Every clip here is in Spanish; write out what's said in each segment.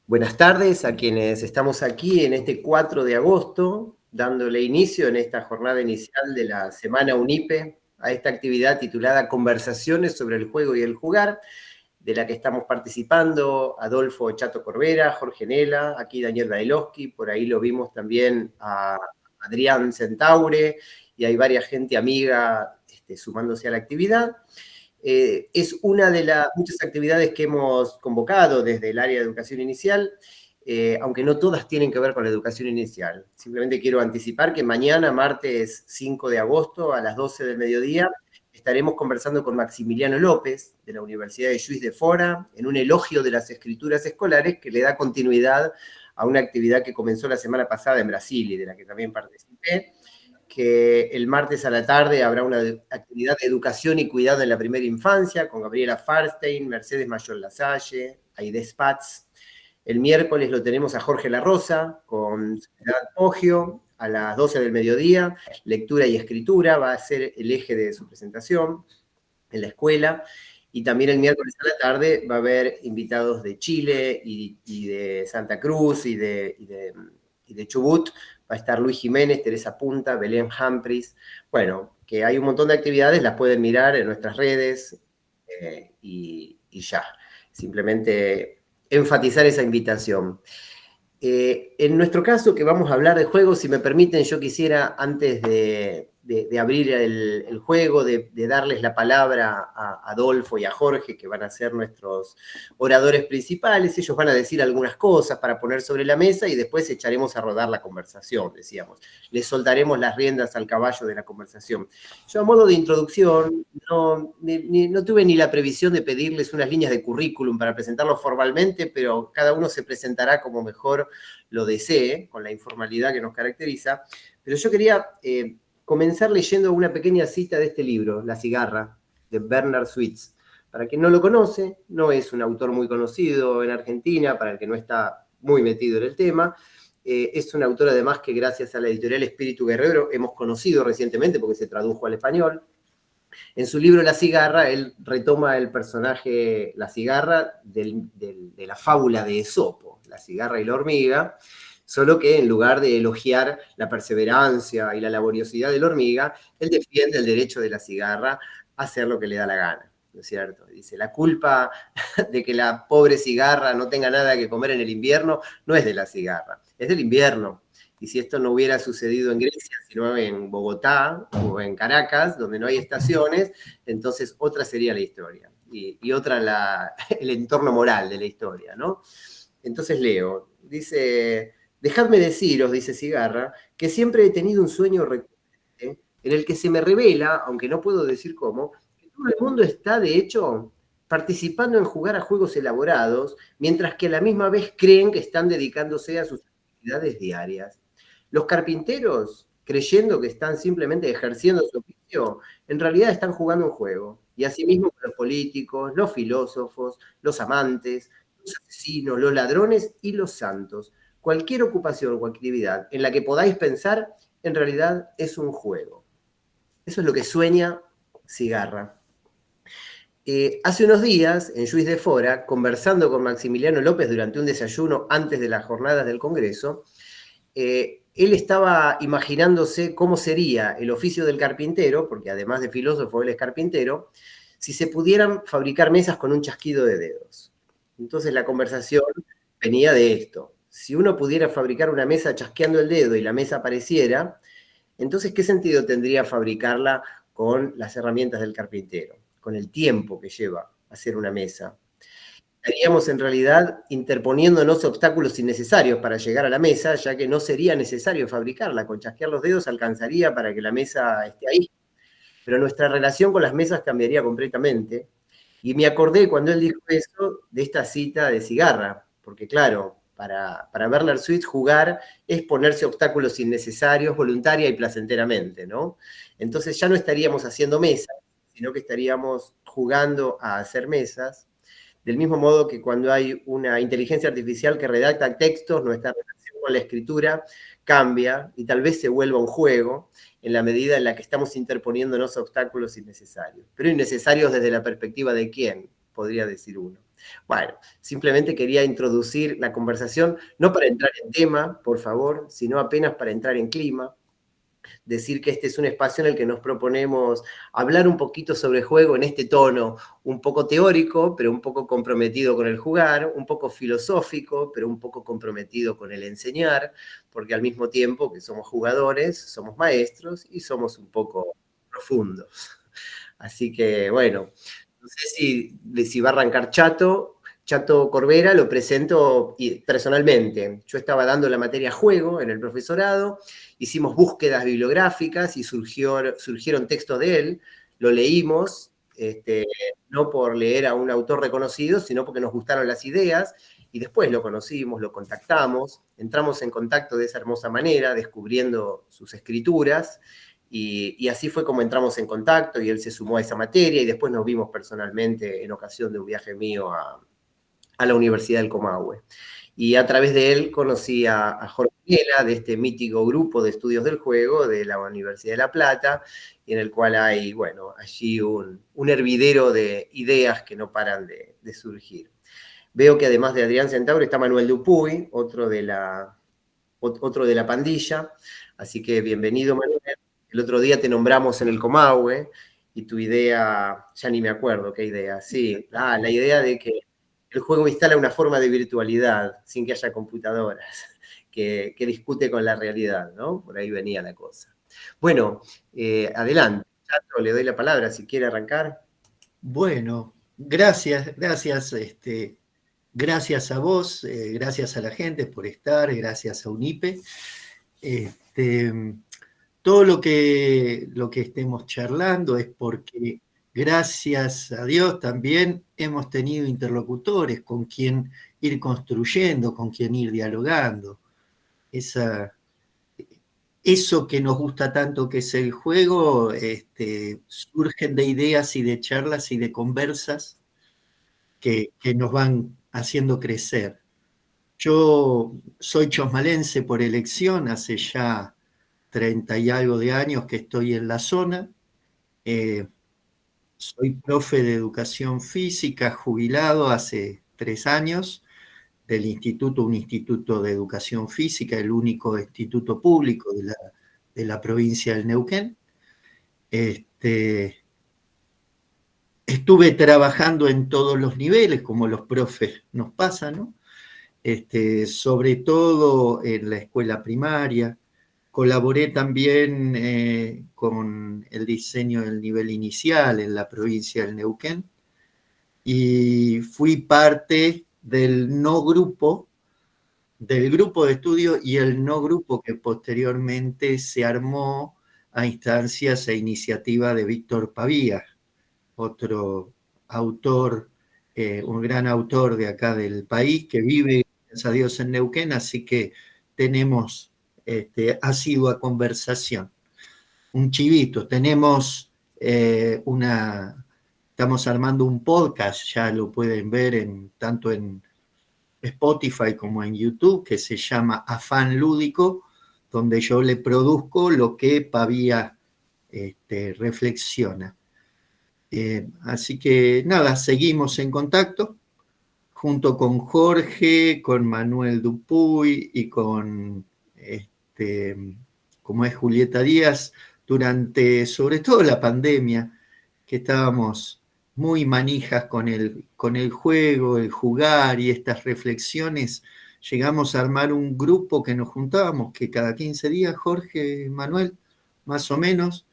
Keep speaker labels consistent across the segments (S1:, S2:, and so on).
S1: Buenas tardes a quienes estamos aquí en este 4 de agosto, dándole inicio en esta jornada inicial de la Semana UNIPE a esta actividad titulada Conversaciones sobre el juego y el jugar, de la que estamos participando Adolfo Chato Corbera, Jorge Nela, aquí Daniel Bailovsky, por ahí lo vimos también a Adrián Centaure, y hay varias gente amiga sumándose a la actividad. Es una de las muchas actividades que hemos convocado desde el área de educación inicial, aunque no todas tienen que ver con la educación inicial. Simplemente quiero anticipar que mañana, martes 5 de agosto, a las 12 del mediodía, estaremos conversando con Maximiliano López, de la Universidad de Juiz de Fora, en un elogio de las escrituras escolares que le da continuidad a una actividad que comenzó la semana pasada en Brasil y de la que también participé, que el martes a la tarde habrá una actividad de educación y cuidado en la primera infancia con Gabriela Farstein, Mercedes Mayor Lasalle, Aide Spatz. El miércoles lo tenemos a Jorge La Rosa con Soledad Poggio a las 12 del mediodía. Lectura y escritura va a ser el eje de su presentación en la escuela. Y también el miércoles a la tarde va a haber invitados de Chile y de Santa Cruz y de Chubut. Va a estar Luis Jiménez, Teresa Punta, Belén Humphries. Bueno, que hay un montón de actividades, las pueden mirar en nuestras redes y ya. Simplemente enfatizar esa invitación. En nuestro caso, que vamos a hablar de juegos, si me permiten, yo quisiera, antes de abrir el juego, de darles la palabra a Adolfo y a Jorge, que van a ser nuestros oradores principales. Ellos van a decir algunas cosas para poner sobre la mesa y después echaremos a rodar la conversación, decíamos. Les soltaremos las riendas al caballo de la conversación. Yo, a modo de introducción, no tuve ni la previsión de pedirles unas líneas de currículum para presentarlo formalmente, pero cada uno se presentará como mejor lo desee, con la informalidad que nos caracteriza. Pero yo quería comenzar leyendo una pequeña cita de este libro, La cigarra, de Bernard Switz. Para quien no lo conoce, no es un autor muy conocido en Argentina, para el que no está muy metido en el tema. Es un autor, además, que gracias a la editorial Espíritu Guerrero hemos conocido recientemente porque se tradujo al español. En su libro La cigarra, él retoma el personaje, la cigarra, de la fábula de Esopo, la cigarra y la hormiga, solo que en lugar de elogiar la perseverancia y la laboriosidad de la hormiga, él defiende el derecho de la cigarra a hacer lo que le da la gana, ¿no es cierto? Dice, la culpa de que la pobre cigarra no tenga nada que comer en el invierno no es de la cigarra, es del invierno. Y si esto no hubiera sucedido en Grecia, sino en Bogotá o en Caracas, donde no hay estaciones, entonces otra sería la historia. Y otra el entorno moral de la historia, ¿no? Entonces leo, dice, dejadme deciros, dice Cigarra, que siempre he tenido un sueño recurrente en el que se me revela, aunque no puedo decir cómo, que todo el mundo está, de hecho, participando en jugar a juegos elaborados, mientras que a la misma vez creen que están dedicándose a sus actividades diarias. Los carpinteros, creyendo que están simplemente ejerciendo su oficio, en realidad están jugando un juego. Y asimismo los políticos, los filósofos, los amantes, los asesinos, los ladrones y los santos. Cualquier ocupación o actividad en la que podáis pensar, en realidad es un juego. Eso es lo que sueña Cigarra. Hace unos días, en Juiz de Fora, conversando con Maximiliano López durante un desayuno antes de las jornadas del Congreso, él estaba imaginándose cómo sería el oficio del carpintero, porque además de filósofo, él es carpintero, si se pudieran fabricar mesas con un chasquido de dedos. Entonces la conversación venía de esto. Si uno pudiera fabricar una mesa chasqueando el dedo y la mesa apareciera, entonces ¿qué sentido tendría fabricarla con las herramientas del carpintero, con el tiempo que lleva hacer una mesa? Estaríamos en realidad interponiéndonos obstáculos innecesarios para llegar a la mesa, ya que no sería necesario fabricarla. Con chasquear los dedos alcanzaría para que la mesa esté ahí. Pero nuestra relación con las mesas cambiaría completamente. Y me acordé cuando él dijo eso de esta cita de Cigarra, porque claro, para Bernard Switz jugar es ponerse obstáculos innecesarios voluntaria y placenteramente, ¿no? Entonces ya no estaríamos haciendo mesas, sino que estaríamos jugando a hacer mesas. Del mismo modo que cuando hay una inteligencia artificial que redacta textos, nuestra relación con la escritura cambia y tal vez se vuelva un juego en la medida en la que estamos interponiéndonos obstáculos innecesarios. Pero innecesarios desde la perspectiva de quién, podría decir uno. Bueno, simplemente quería introducir la conversación, no para entrar en tema, por favor, sino apenas para entrar en clima. Decir que este es un espacio en el que nos proponemos hablar un poquito sobre juego en este tono, un poco teórico, pero un poco comprometido con el jugar, un poco filosófico, pero un poco comprometido con el enseñar, porque al mismo tiempo que somos jugadores, somos maestros y somos un poco profundos. Así que, bueno, no sé si va a arrancar Chato Corbera, lo presento personalmente. Yo estaba dando la materia juego en el profesorado, hicimos búsquedas bibliográficas y surgieron textos de él, lo leímos, no por leer a un autor reconocido, sino porque nos gustaron las ideas, y después lo conocimos, lo contactamos, entramos en contacto de esa hermosa manera, descubriendo sus escrituras, y así fue como entramos en contacto y él se sumó a esa materia y después nos vimos personalmente en ocasión de un viaje mío a la Universidad del Comahue. Y a través de él conocí a Jorge Nela, de este mítico grupo de estudios del juego de la Universidad de La Plata, y en el cual hay, bueno, allí un hervidero de ideas que no paran de surgir. Veo que además de Adrián Centauro está Manuel Dupuy, otro de la pandilla, así que bienvenido, Manuel. El otro día te nombramos en el Comahue y tu idea, ya ni me acuerdo qué idea, sí, la idea de que el juego instala una forma de virtualidad sin que haya computadoras, que discute con la realidad, ¿no? Por ahí venía la cosa. Bueno, adelante, Chato, le doy la palabra si quiere arrancar.
S2: Bueno, gracias, gracias a vos, gracias a la gente por estar, gracias a UNIPE. Este, todo lo que estemos charlando es porque, gracias a Dios, también hemos tenido interlocutores con quien ir construyendo, con quien ir dialogando. Eso que nos gusta tanto que es el juego, surgen de ideas y de charlas y de conversas que nos van haciendo crecer. Yo soy chosmalense por elección, hace ya 30 y algo de años que estoy en la zona. Eh, Soy profe de educación física, jubilado hace 3 años del instituto, un instituto de educación física, el único instituto público de la provincia del Neuquén. Estuve trabajando en todos los niveles, como los profes nos pasa, ¿no? Sobre todo en la escuela primaria. Colaboré también con el diseño del nivel inicial en la provincia del Neuquén y fui parte del grupo de estudio y el no grupo que posteriormente se armó a instancias e iniciativa de Víctor Pavía, otro autor, un gran autor de acá del país que vive, gracias a Dios, en Neuquén, así que tenemos asidua conversación. Un chivito, estamos armando un podcast, ya lo pueden ver tanto en Spotify como en YouTube, que se llama Afán Lúdico, donde yo le produzco lo que Pavía reflexiona. Así que nada, seguimos en contacto junto con Jorge, con Manuel Dupuy y con, como es Julieta Díaz, durante sobre todo la pandemia, que estábamos muy manijas con el juego, el jugar y estas reflexiones, llegamos a armar un grupo que nos juntábamos, que cada 15 días, Jorge, Manuel, más o menos,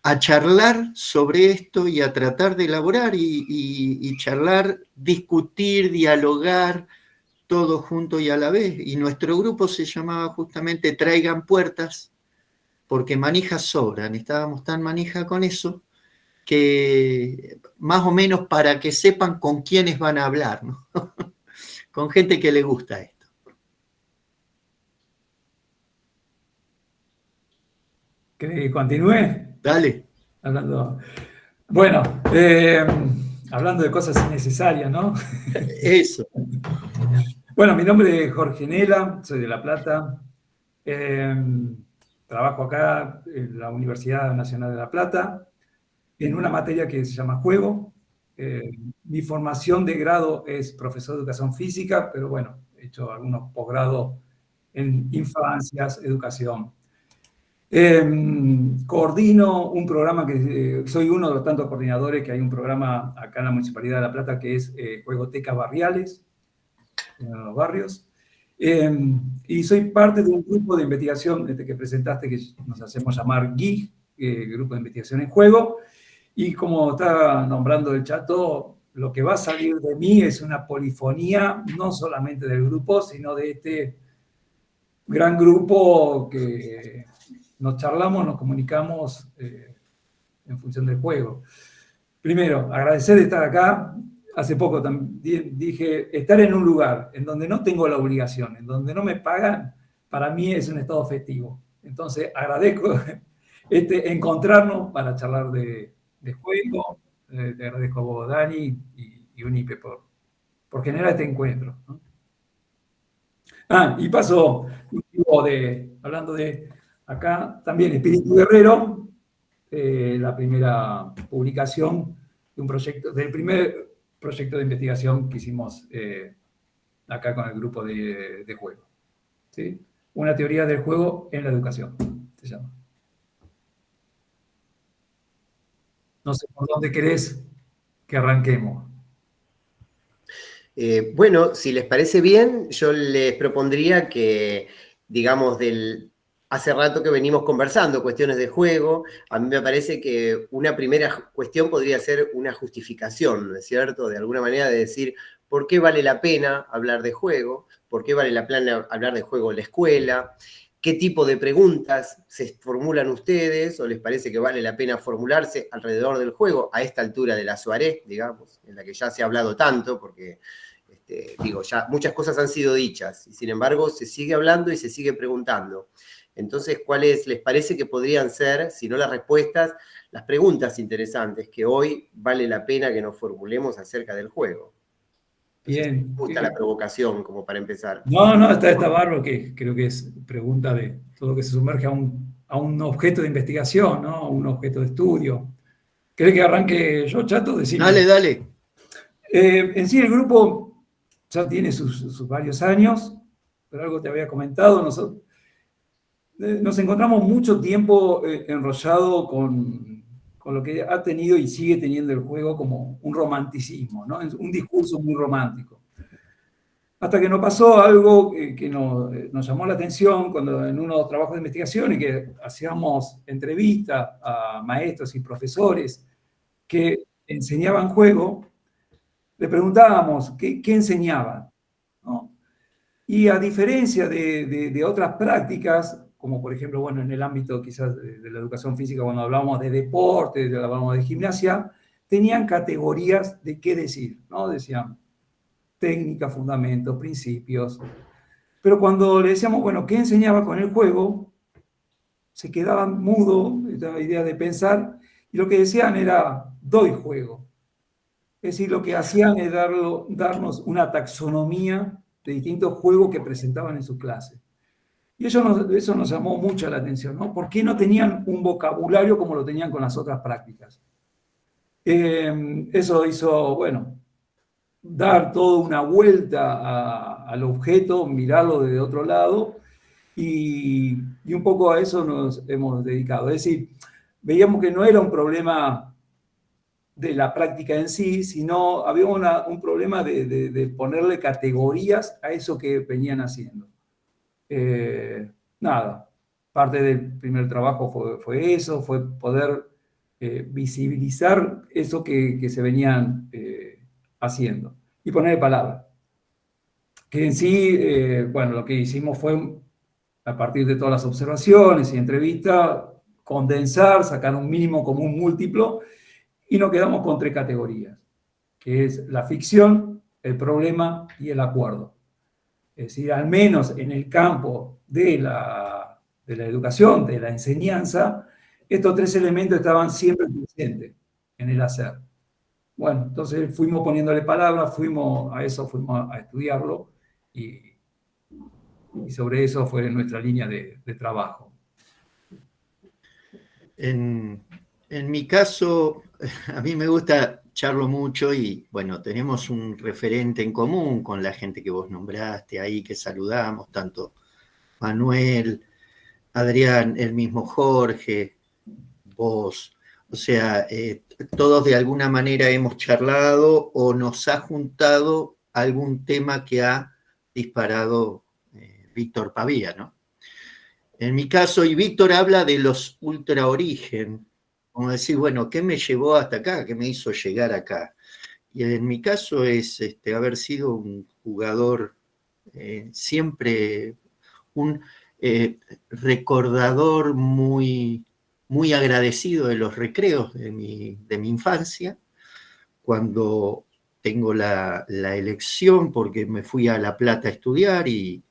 S2: a charlar sobre esto y a tratar de elaborar y charlar, discutir, dialogar, todo junto y a la vez. Y nuestro grupo se llamaba justamente Traigan Puertas, porque manijas sobran. Estábamos tan manija con eso que más o menos para que sepan con quiénes van a hablar, ¿no? Con gente que le gusta esto.
S3: ¿Querés que continúe?
S2: Dale.
S3: Hablando. Bueno, hablando de cosas innecesarias, ¿no?
S2: Eso.
S3: Bueno, mi nombre es Jorge Nela, soy de La Plata. Trabajo acá en la Universidad Nacional de La Plata, en una materia que se llama juego. Mi formación de grado es profesor de educación física, pero bueno, he hecho algunos posgrados en infancias, educación. Coordino un programa que soy uno de los tantos coordinadores que hay un programa acá en la Municipalidad de La Plata que es Juegotecas Barriales, en los barrios. Y soy parte de un grupo de investigación que presentaste que nos hacemos llamar GIG, Grupo de Investigación en Juego. Y como está nombrando el Chato, lo que va a salir de mí es una polifonía, no solamente del grupo, sino de este gran grupo que nos charlamos, nos comunicamos en función del juego. Primero, agradecer de estar acá. Hace poco también dije, estar en un lugar en donde no tengo la obligación, en donde no me pagan, para mí es un estado festivo. Entonces, agradezco encontrarnos para charlar de juego. Te agradezco a vos, Dani, y Unipe por generar este encuentro, ¿no? Y paso, hablando de acá, también Espíritu Guerrero, la primera publicación de un proyecto, del primer proyecto de investigación que hicimos acá con el grupo de juego. ¿Sí? Una teoría del juego en la educación, se llama. No sé por dónde querés que arranquemos.
S1: Bueno, si les parece bien, yo les propondría que, digamos, hace rato que venimos conversando cuestiones de juego, a mí me parece que una primera cuestión podría ser una justificación, ¿no es cierto? De alguna manera de decir, ¿por qué vale la pena hablar de juego? ¿Por qué vale la pena hablar de juego en la escuela? ¿Qué tipo de preguntas se formulan ustedes o les parece que vale la pena formularse alrededor del juego a esta altura de la soirée, digamos, en la que ya se ha hablado tanto, porque ya muchas cosas han sido dichas y sin embargo se sigue hablando y se sigue preguntando. Entonces, ¿cuáles les parece que podrían ser, si no las respuestas, las preguntas interesantes que hoy vale la pena que nos formulemos acerca del juego? Entonces,
S3: Bien.
S1: me gusta la provocación como para empezar.
S3: No, está bárbaro, que creo que es pregunta de todo lo que se sumerge a un objeto de investigación, ¿no? A un objeto de estudio. ¿Querés que arranque yo, Chato? Decime.
S2: Dale.
S3: En sí, el grupo ya tiene sus varios años, pero algo te había comentado. Nos encontramos mucho tiempo enrollado con lo que ha tenido y sigue teniendo el juego como un romanticismo, ¿no? Un discurso muy romántico. Hasta que nos pasó algo que nos llamó la atención cuando en unos trabajos de investigación y que hacíamos entrevistas a maestros y profesores que enseñaban juego, le preguntábamos qué enseñaban, ¿no? Y a diferencia de otras prácticas, como por ejemplo, bueno, en el ámbito quizás de la educación física, cuando hablábamos de deporte, hablábamos de gimnasia, tenían categorías de qué decir, ¿no? Decían técnica, fundamentos, principios. Pero cuando le decíamos, bueno, ¿qué enseñaba con el juego? Se quedaban mudos, esta idea de pensar, y lo que decían era, doy juego. Es decir, lo que hacían es darnos una taxonomía de distintos juegos que presentaban en su clase. Y eso nos llamó mucho la atención, ¿no? ¿Por qué no tenían un vocabulario como lo tenían con las otras prácticas? Eso hizo, bueno, dar toda una vuelta al objeto, mirarlo desde otro lado, y un poco a eso nos hemos dedicado. Es decir, veíamos que no era un problema de la práctica en sí, sino había un problema de ponerle categorías a eso que venían haciendo. Nada, parte del primer trabajo fue eso, fue poder visibilizar eso que se venían haciendo y ponerle palabras. Que en sí, bueno, lo que hicimos fue, a partir de todas las observaciones y entrevistas, condensar, sacar un mínimo común múltiplo y nos quedamos con 3 categorías, que es la ficción, el problema y el acuerdo. Es decir, al menos en el campo de la educación, de la enseñanza, estos 3 elementos estaban siempre presentes en el hacer. Bueno, entonces fuimos poniéndole palabras, fuimos a estudiarlo y sobre eso fue nuestra línea de trabajo.
S2: En mi caso, a mí me gusta charlo mucho y bueno, tenemos un referente en común con la gente que vos nombraste ahí, que saludamos, tanto Manuel, Adrián, el mismo Jorge, vos. O sea, todos de alguna manera hemos charlado o nos ha juntado algún tema que ha disparado Víctor Pavía, ¿no? En mi caso, y Víctor habla de los ultra origen, como decir, bueno, ¿qué me llevó hasta acá? ¿Qué me hizo llegar acá? Y en mi caso es haber sido un jugador siempre, un recordador muy, muy agradecido de los recreos de mi infancia, cuando tengo la elección, porque me fui a La Plata a estudiar y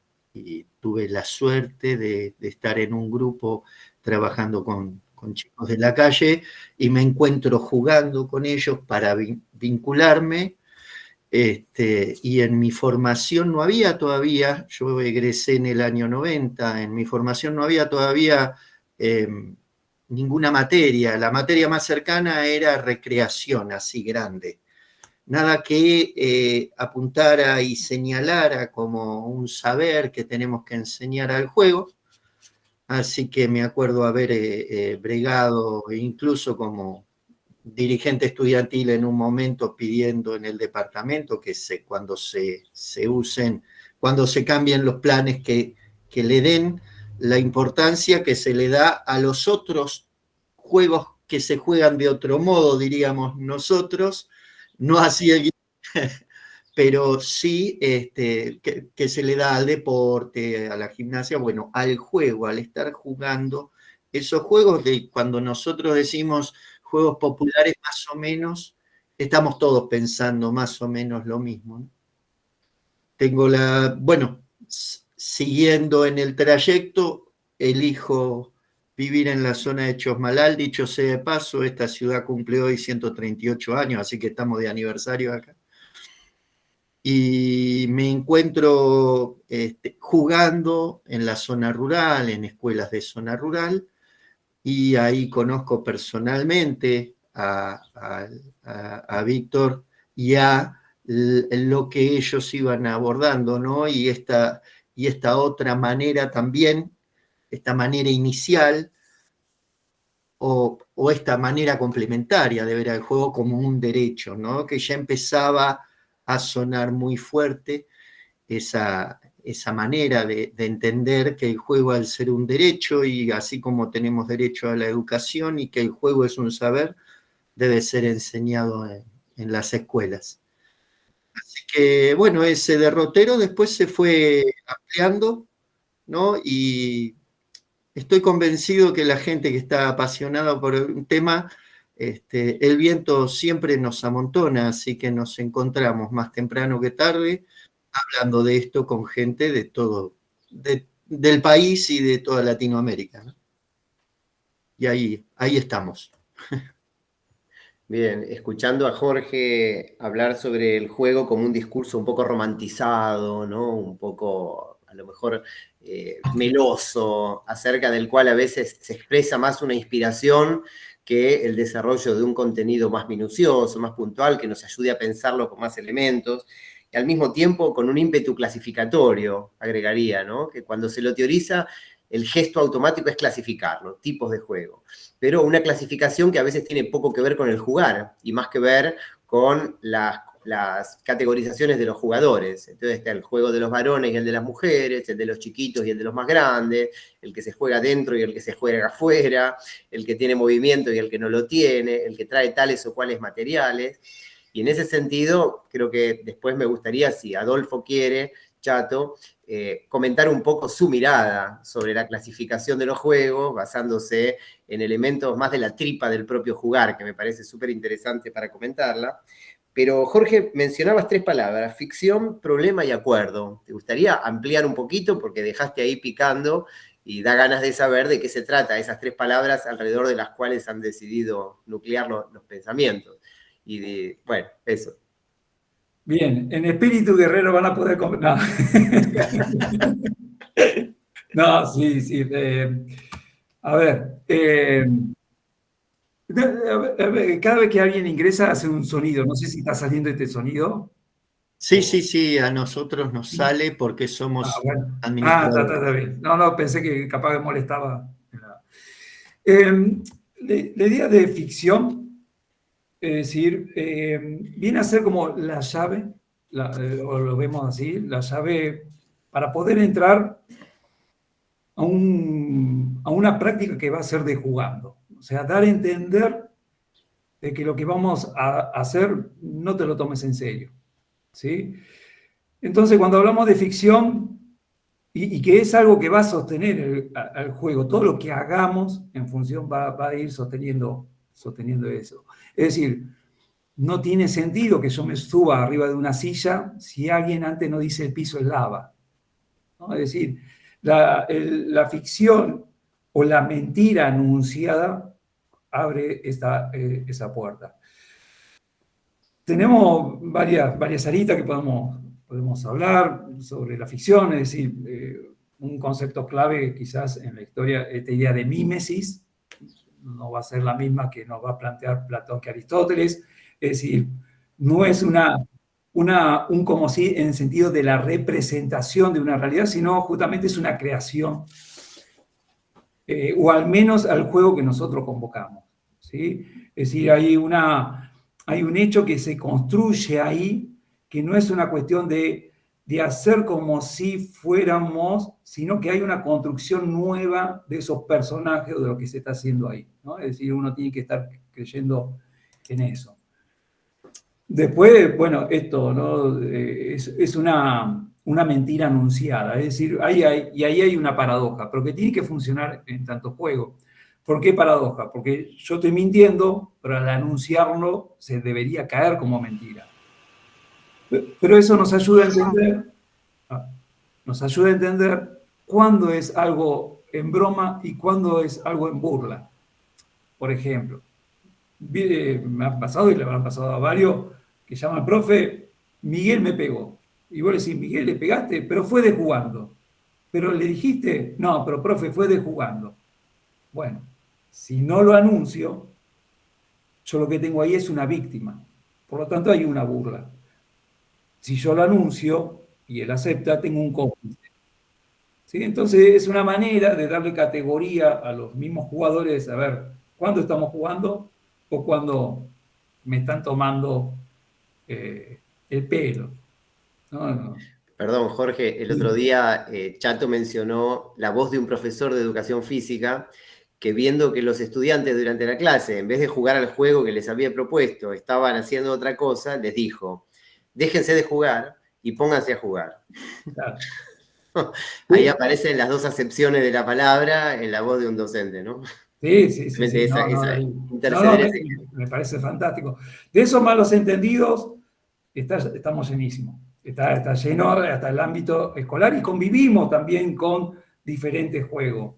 S2: tuve la suerte de estar en un grupo trabajando con chicos de la calle y me encuentro jugando con ellos para vincularme. Y en mi formación no había todavía, yo egresé en el año 90, en mi formación no había todavía ninguna materia. La materia más cercana era recreación, así grande. Nada que apuntara y señalara como un saber que tenemos que enseñar al juego. Así que me acuerdo haber bregado, incluso como dirigente estudiantil en un momento, pidiendo en el departamento que cuando se usen, cuando se cambien los planes, que le den la importancia que se le da a los otros juegos que se juegan de otro modo, diríamos nosotros, no así el pero sí que se le da al deporte, a la gimnasia, bueno, al juego, al estar jugando, esos juegos de cuando nosotros decimos juegos populares más o menos, estamos todos pensando más o menos lo mismo, ¿no? Bueno, siguiendo en el trayecto, elijo vivir en la zona de Chosmalal, dicho sea de paso, esta ciudad cumple hoy 138 años, así que estamos de aniversario acá. Y me encuentro jugando en la zona rural, en escuelas de zona rural, y ahí conozco personalmente a Víctor y a lo que ellos iban abordando, ¿no? Y esta otra manera también, esta manera inicial o esta manera complementaria de ver al juego como un derecho, ¿no? Que ya empezaba a sonar muy fuerte esa manera de entender que el juego, al ser un derecho, y así como tenemos derecho a la educación y que el juego es un saber, debe ser enseñado en las escuelas. Así que, bueno, ese derrotero después se fue ampliando, ¿no? Y estoy convencido que la gente que está apasionada por un tema, el viento siempre nos amontona, así que nos encontramos más temprano que tarde hablando de esto con gente de todo, del país y de toda Latinoamérica, ¿no? Y ahí estamos.
S1: Bien, escuchando a Jorge hablar sobre el juego como un discurso un poco romantizado, ¿no? Un poco, a lo mejor, meloso, acerca del cual a veces se expresa más una inspiración que el desarrollo de un contenido más minucioso, más puntual, que nos ayude a pensarlo con más elementos, y al mismo tiempo con un ímpetu clasificatorio, agregaría, ¿no? Que cuando se lo teoriza, el gesto automático es clasificarlo, tipos de juego. Pero una clasificación que a veces tiene poco que ver con el jugar y más que ver con las categorizaciones de los jugadores. Entonces está el juego de los varones y el de las mujeres, el de los chiquitos y el de los más grandes, el que se juega dentro y el que se juega afuera, el que tiene movimiento y el que no lo tiene, el que trae tales o cuales materiales. Y en ese sentido, creo que después me gustaría, si Adolfo quiere, Chato, comentar un poco su mirada sobre la clasificación de los juegos, basándose en elementos más de la tripa del propio jugar, que me parece súper interesante para comentarla. Pero Jorge, mencionabas 3 palabras: ficción, problema y acuerdo. ¿Te gustaría ampliar un poquito? Porque dejaste ahí picando y da ganas de saber de qué se trata esas 3 palabras alrededor de las cuales han decidido nuclear los pensamientos. Y bueno, eso.
S3: Bien, en espíritu guerrero van a poder... No, no sí. A ver, Cada vez que alguien ingresa hace un sonido. No sé si está saliendo este sonido.
S2: Sí, a nosotros nos sale porque somos
S3: Bueno.
S2: administradores.
S3: Está bien. No, pensé que capaz que molestaba. La idea de ficción, es decir, viene a ser como la llave, o lo vemos así, la llave para poder entrar a una práctica que va a ser de jugando. O sea, dar a entender de que lo que vamos a hacer no te lo tomes en serio. ¿Sí? Entonces, cuando hablamos de ficción, y que es algo que va a sostener al juego, todo lo que hagamos en función va a ir sosteniendo eso. Es decir, no tiene sentido que yo me suba arriba de una silla si alguien antes no dice el piso es lava, ¿no? Es decir, la ficción o la mentira anunciada abre esa puerta. Tenemos varias aristas que podemos hablar sobre la ficción, es decir, un concepto clave quizás en la historia, esta idea de mímesis, no va a ser la misma que nos va a plantear Platón que Aristóteles, es decir, no es un como si en el sentido de la representación de una realidad, sino justamente es una creación, o al menos al juego que nosotros convocamos, ¿sí? Es decir, hay un hecho que se construye ahí, que no es una cuestión de hacer como si fuéramos, sino que hay una construcción nueva de esos personajes o de lo que se está haciendo ahí, ¿no? Es decir, uno tiene que estar creyendo en eso. Después, bueno, esto, ¿no? Es una mentira anunciada, es decir, ahí hay una paradoja, pero que tiene que funcionar en tanto juego. ¿Por qué paradoja? Porque yo estoy mintiendo, pero al anunciarlo se debería caer como mentira. Pero eso nos ayuda a entender cuándo es algo en broma y cuándo es algo en burla. Por ejemplo, me ha pasado y le habrán pasado a varios que llaman, profe, Miguel me pegó. Y vos le decís, Miguel, le pegaste, pero fue de jugando. Pero le dijiste, no, pero profe, fue de jugando. Bueno, si no lo anuncio, yo lo que tengo ahí es una víctima. Por lo tanto, hay una burla. Si yo lo anuncio y él acepta, tengo un cómplice. ¿Sí? Entonces, es una manera de darle categoría a los mismos jugadores, a ver, ¿cuándo estamos jugando o cuándo me están tomando el pelo? No.
S1: Perdón, Jorge, el otro día Chato mencionó la voz de un profesor de educación física que viendo que los estudiantes durante la clase, en vez de jugar al juego que les había propuesto, estaban haciendo otra cosa, les dijo, déjense de jugar y pónganse a jugar.
S3: Claro.
S1: Ahí aparecen las dos acepciones de la palabra en la voz de un docente, ¿no?
S3: Sí. Me parece fantástico. De esos malos entendidos estamos llenísimos. Está lleno hasta el ámbito escolar y convivimos también con diferentes juegos.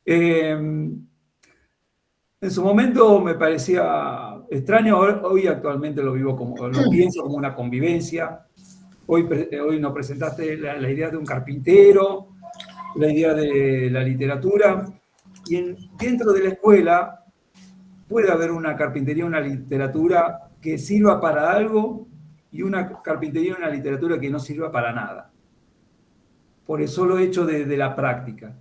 S3: En su momento me parecía extraño, hoy actualmente lo pienso como una convivencia. Hoy nos presentaste la idea de un carpintero, la idea de la literatura, y dentro de la escuela puede haber una carpintería, una literatura que sirva para algo y una carpintería, una literatura que no sirva para nada, por el solo hecho de la práctica.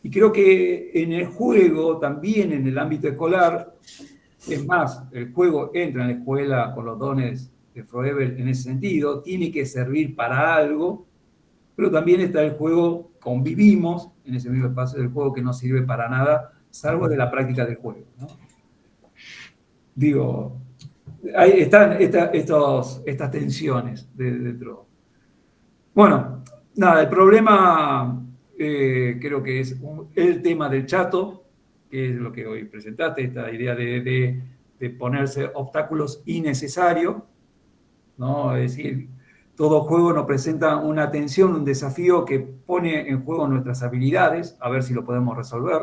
S3: Y creo que en el juego, también en el ámbito escolar, es más, el juego entra en la escuela con los dones de Froebel en ese sentido, tiene que servir para algo, pero también está el juego, convivimos en ese mismo espacio del juego que no sirve para nada, salvo de la práctica del juego, ¿no? Digo, ahí están estas tensiones dentro. Bueno, nada, el problema creo que es el tema del chato, que es lo que hoy presentaste, esta idea de ponerse obstáculos innecesarios, ¿no? Es decir, todo juego nos presenta una tensión, un desafío que pone en juego nuestras habilidades, a ver si lo podemos resolver.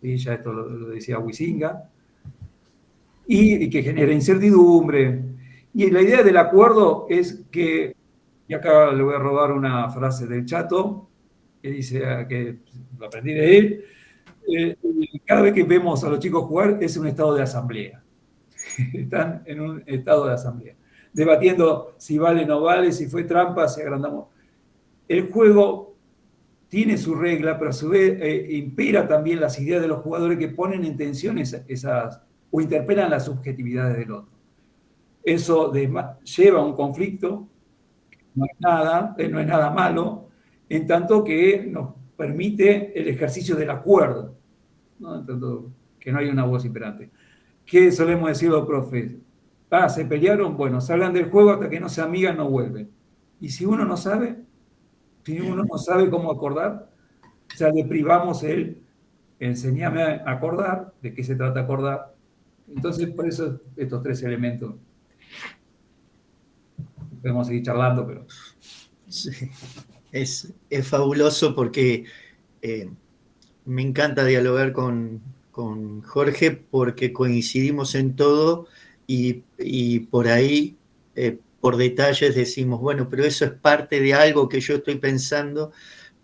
S3: Y ya esto lo decía Huizinga. Y que genera incertidumbre. Y la idea del acuerdo es que, y acá le voy a robar una frase del Chato, que dice, que lo aprendí de él, cada vez que vemos a los chicos jugar es un estado de asamblea. Están en un estado de asamblea, debatiendo si vale o no vale, si fue trampa, si agrandamos. El juego tiene su regla, pero a su vez impera también las ideas de los jugadores que ponen en tensión esas o interpelan las subjetividades del otro. Eso lleva a un conflicto, no es nada malo, en tanto que nos permite el ejercicio del acuerdo, ¿no? En tanto que no hay una voz imperante. ¿Qué solemos decir los profes? Se pelearon, bueno, salgan del juego hasta que no se amigan, no vuelven. Y si uno no sabe cómo acordar, ya le privamos enseñame a acordar, de qué se trata acordar. Entonces, por eso estos 3 elementos. Podemos seguir charlando, pero...
S2: Sí, es fabuloso porque me encanta dialogar con Jorge porque coincidimos en todo y por ahí, por detalles decimos, bueno, pero eso es parte de algo que yo estoy pensando,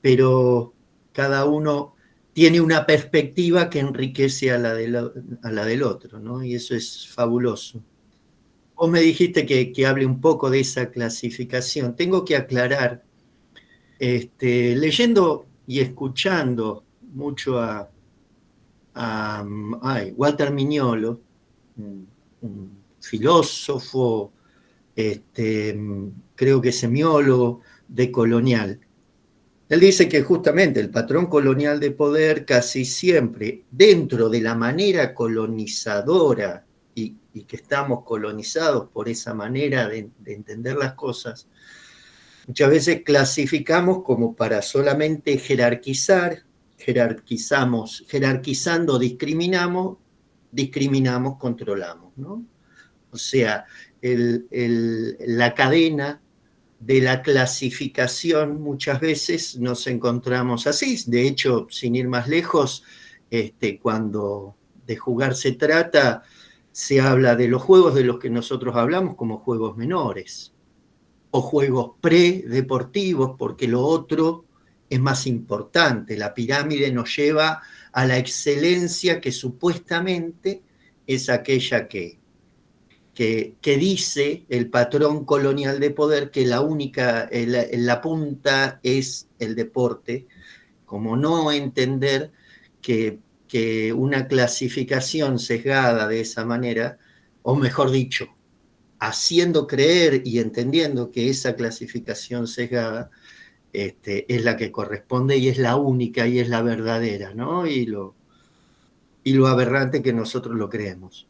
S2: pero cada uno tiene una perspectiva que enriquece a la del otro, ¿no? Y eso es fabuloso. Vos me dijiste que hable un poco de esa clasificación. Tengo que aclarar, leyendo y escuchando mucho a Walter Mignolo, un filósofo, creo que semiólogo decolonial. Él dice que justamente el patrón colonial de poder casi siempre, dentro de la manera colonizadora y que estamos colonizados por esa manera de entender las cosas, muchas veces clasificamos como para solamente jerarquizar, jerarquizando discriminamos, controlamos, ¿no? O sea, la cadena de la clasificación muchas veces nos encontramos así. De hecho, sin ir más lejos, cuando de jugar se trata, se habla de los juegos de los que nosotros hablamos como juegos menores o juegos predeportivos, porque lo otro es más importante. La pirámide nos lleva a la excelencia que supuestamente es aquella que dice el patrón colonial de poder que la punta es el deporte, como no entender que una clasificación sesgada de esa manera, o mejor dicho, haciendo creer y entendiendo que esa clasificación sesgada es la que corresponde y es la única y es la verdadera, ¿no? Y lo aberrante que nosotros lo creemos.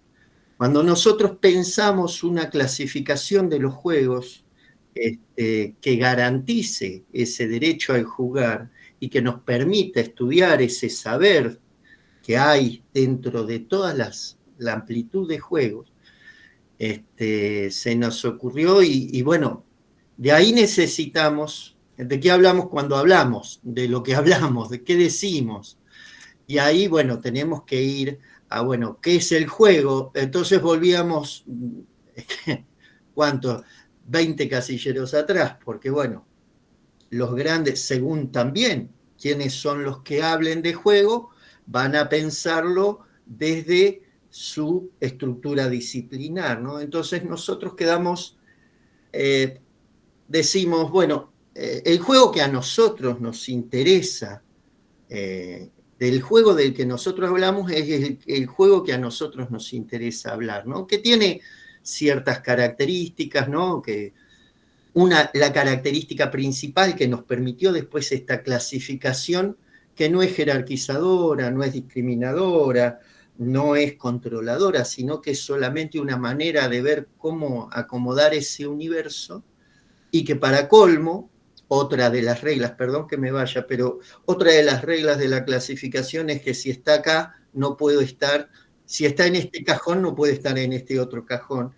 S2: Cuando nosotros pensamos una clasificación de los juegos que garantice ese derecho al jugar y que nos permita estudiar ese saber que hay dentro de toda la amplitud de juegos, se nos ocurrió y bueno, de ahí necesitamos, ¿de qué hablamos cuando hablamos? De lo que hablamos, de qué decimos. Y ahí, bueno, tenemos que ir a, bueno, ¿qué es el juego? Entonces volvíamos, ¿cuánto? 20 casilleros atrás, porque bueno, los grandes, según también quienes son los que hablen de juego, van a pensarlo desde su estructura disciplinar, ¿no? Entonces nosotros decimos, bueno, el juego que a nosotros nos interesa, del juego del que nosotros hablamos es el juego que a nosotros nos interesa hablar, ¿no? Que tiene ciertas características, ¿no? La característica principal que nos permitió después esta clasificación, que no es jerarquizadora, no es discriminadora, no es controladora, sino que es solamente una manera de ver cómo acomodar ese universo, y que para colmo, otra de las reglas, perdón que me vaya, pero otra de las reglas de la clasificación es que si está acá, no puedo estar, si está en este cajón, no puede estar en este otro cajón.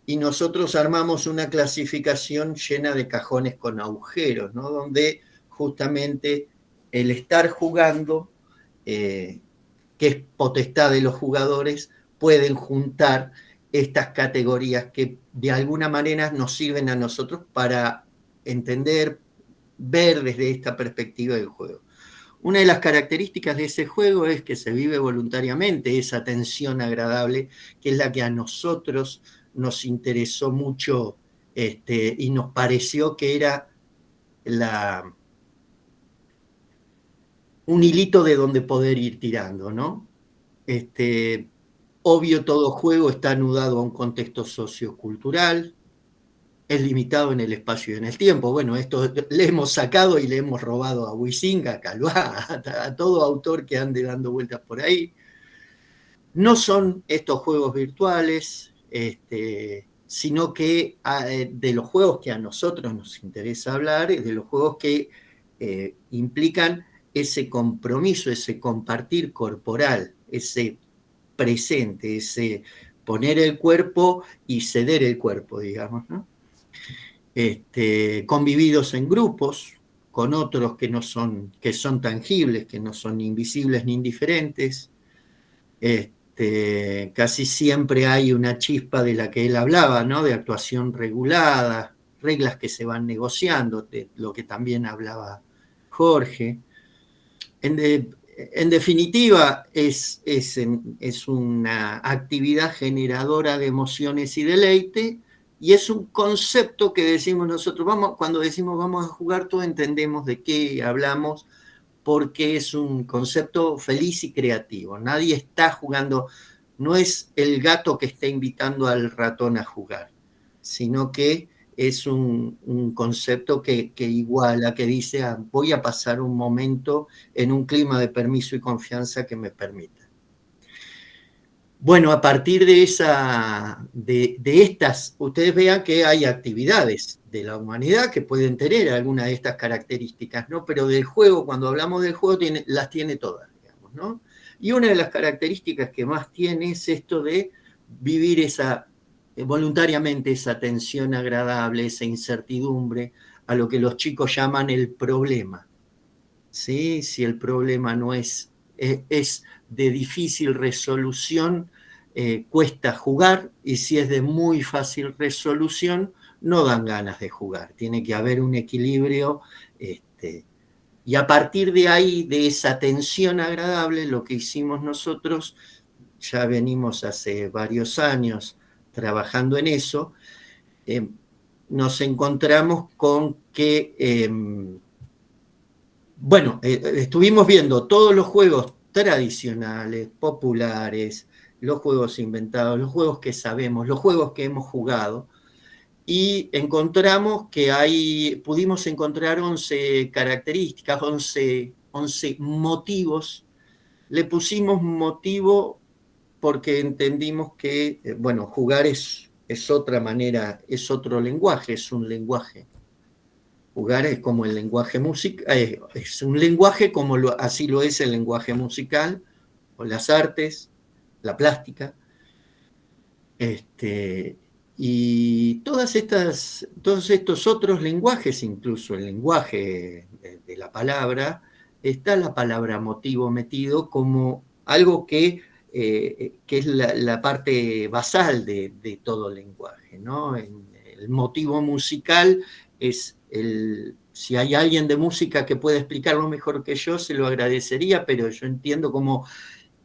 S2: Y nosotros armamos una clasificación llena de cajones con agujeros, ¿no? Donde justamente el estar jugando, que es potestad de los jugadores, pueden juntar estas categorías que de alguna manera nos sirven a nosotros para entender, ver desde esta perspectiva del juego. Una de las características de ese juego es que se vive voluntariamente esa tensión agradable, que es la que a nosotros nos interesó mucho y nos pareció que era un hilito de donde poder ir tirando, ¿no? Obvio, todo juego está anudado a un contexto sociocultural, es limitado en el espacio y en el tiempo. Bueno, esto le hemos sacado y le hemos robado a Huizinga, a Calvá, a todo autor que ande dando vueltas por ahí. No son estos juegos virtuales, sino que de los juegos que a nosotros nos interesa hablar, de los juegos que implican ese compromiso, ese compartir corporal, ese presente, ese poner el cuerpo y ceder el cuerpo, digamos, ¿no? Convividos en grupos, con otros que son tangibles, que no son invisibles ni indiferentes. Casi siempre hay una chispa de la que él hablaba, ¿no? De actuación regulada, reglas que se van negociando, de lo que también hablaba Jorge. En definitiva, es una actividad generadora de emociones y deleite, y es un concepto que decimos nosotros, cuando decimos vamos a jugar, todos entendemos de qué hablamos, porque es un concepto feliz y creativo. Nadie está jugando, no es el gato que está invitando al ratón a jugar, sino que es un concepto que iguala, que dice, voy a pasar un momento en un clima de permiso y confianza que me permita. Bueno, a partir de estas, ustedes vean que hay actividades de la humanidad que pueden tener alguna de estas características, ¿no? Pero del juego, cuando hablamos del juego, las tiene todas, digamos, ¿no? Y una de las características que más tiene es esto de vivir voluntariamente esa tensión agradable, esa incertidumbre, a lo que los chicos llaman el problema. ¿Sí? Si el problema no es de difícil resolución, cuesta jugar, y si es de muy fácil resolución, no dan ganas de jugar. Tiene que haber un equilibrio, y a partir de ahí, de esa tensión agradable, lo que hicimos nosotros, ya venimos hace varios años trabajando en eso, nos encontramos con que estuvimos viendo todos los juegos tradicionales, populares, los juegos inventados, los juegos que sabemos, los juegos que hemos jugado, y encontramos que pudimos encontrar 11 características, 11 motivos. Le pusimos motivo porque entendimos que, jugar es otra manera, es otro lenguaje, es un lenguaje. Jugar es como el lenguaje musical, es un lenguaje como así lo es el lenguaje musical, o las artes, la plástica, y todos estos otros lenguajes, incluso el lenguaje de la palabra, está la palabra motivo metido como algo que es la parte basal de todo lenguaje, ¿no? El motivo musical es si hay alguien de música que pueda explicarlo mejor que yo, se lo agradecería, pero yo entiendo como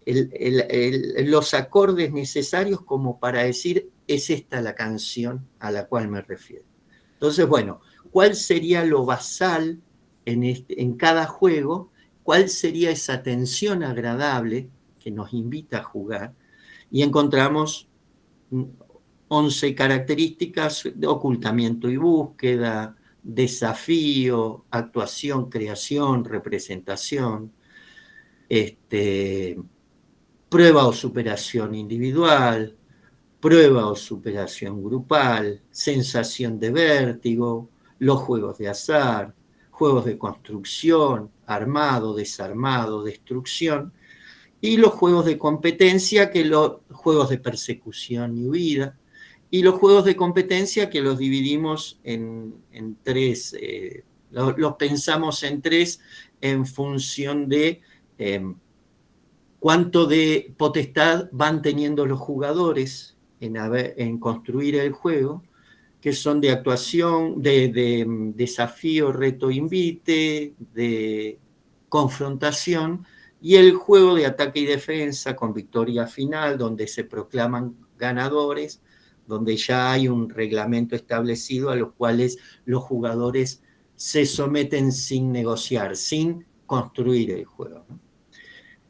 S2: los acordes necesarios como para decir, es esta la canción a la cual me refiero. Entonces, ¿cuál sería lo basal en cada juego? ¿Cuál sería esa tensión agradable que nos invita a jugar? Y encontramos 11 características: de ocultamiento y búsqueda, desafío, actuación, creación, representación, prueba o superación individual, prueba o superación grupal, sensación de vértigo, los juegos de azar, juegos de construcción, armado, desarmado, destrucción, y los juegos de competencia, que los juegos de persecución y huida, y los juegos de competencia que los dividimos en tres, los pensamos en tres en función de cuánto de potestad van teniendo los jugadores en construir el juego, que son de actuación, de desafío, reto, invite, de confrontación, y el juego de ataque y defensa con victoria final, donde se proclaman ganadores, donde ya hay un reglamento establecido a los cuales los jugadores se someten sin negociar, sin construir el juego.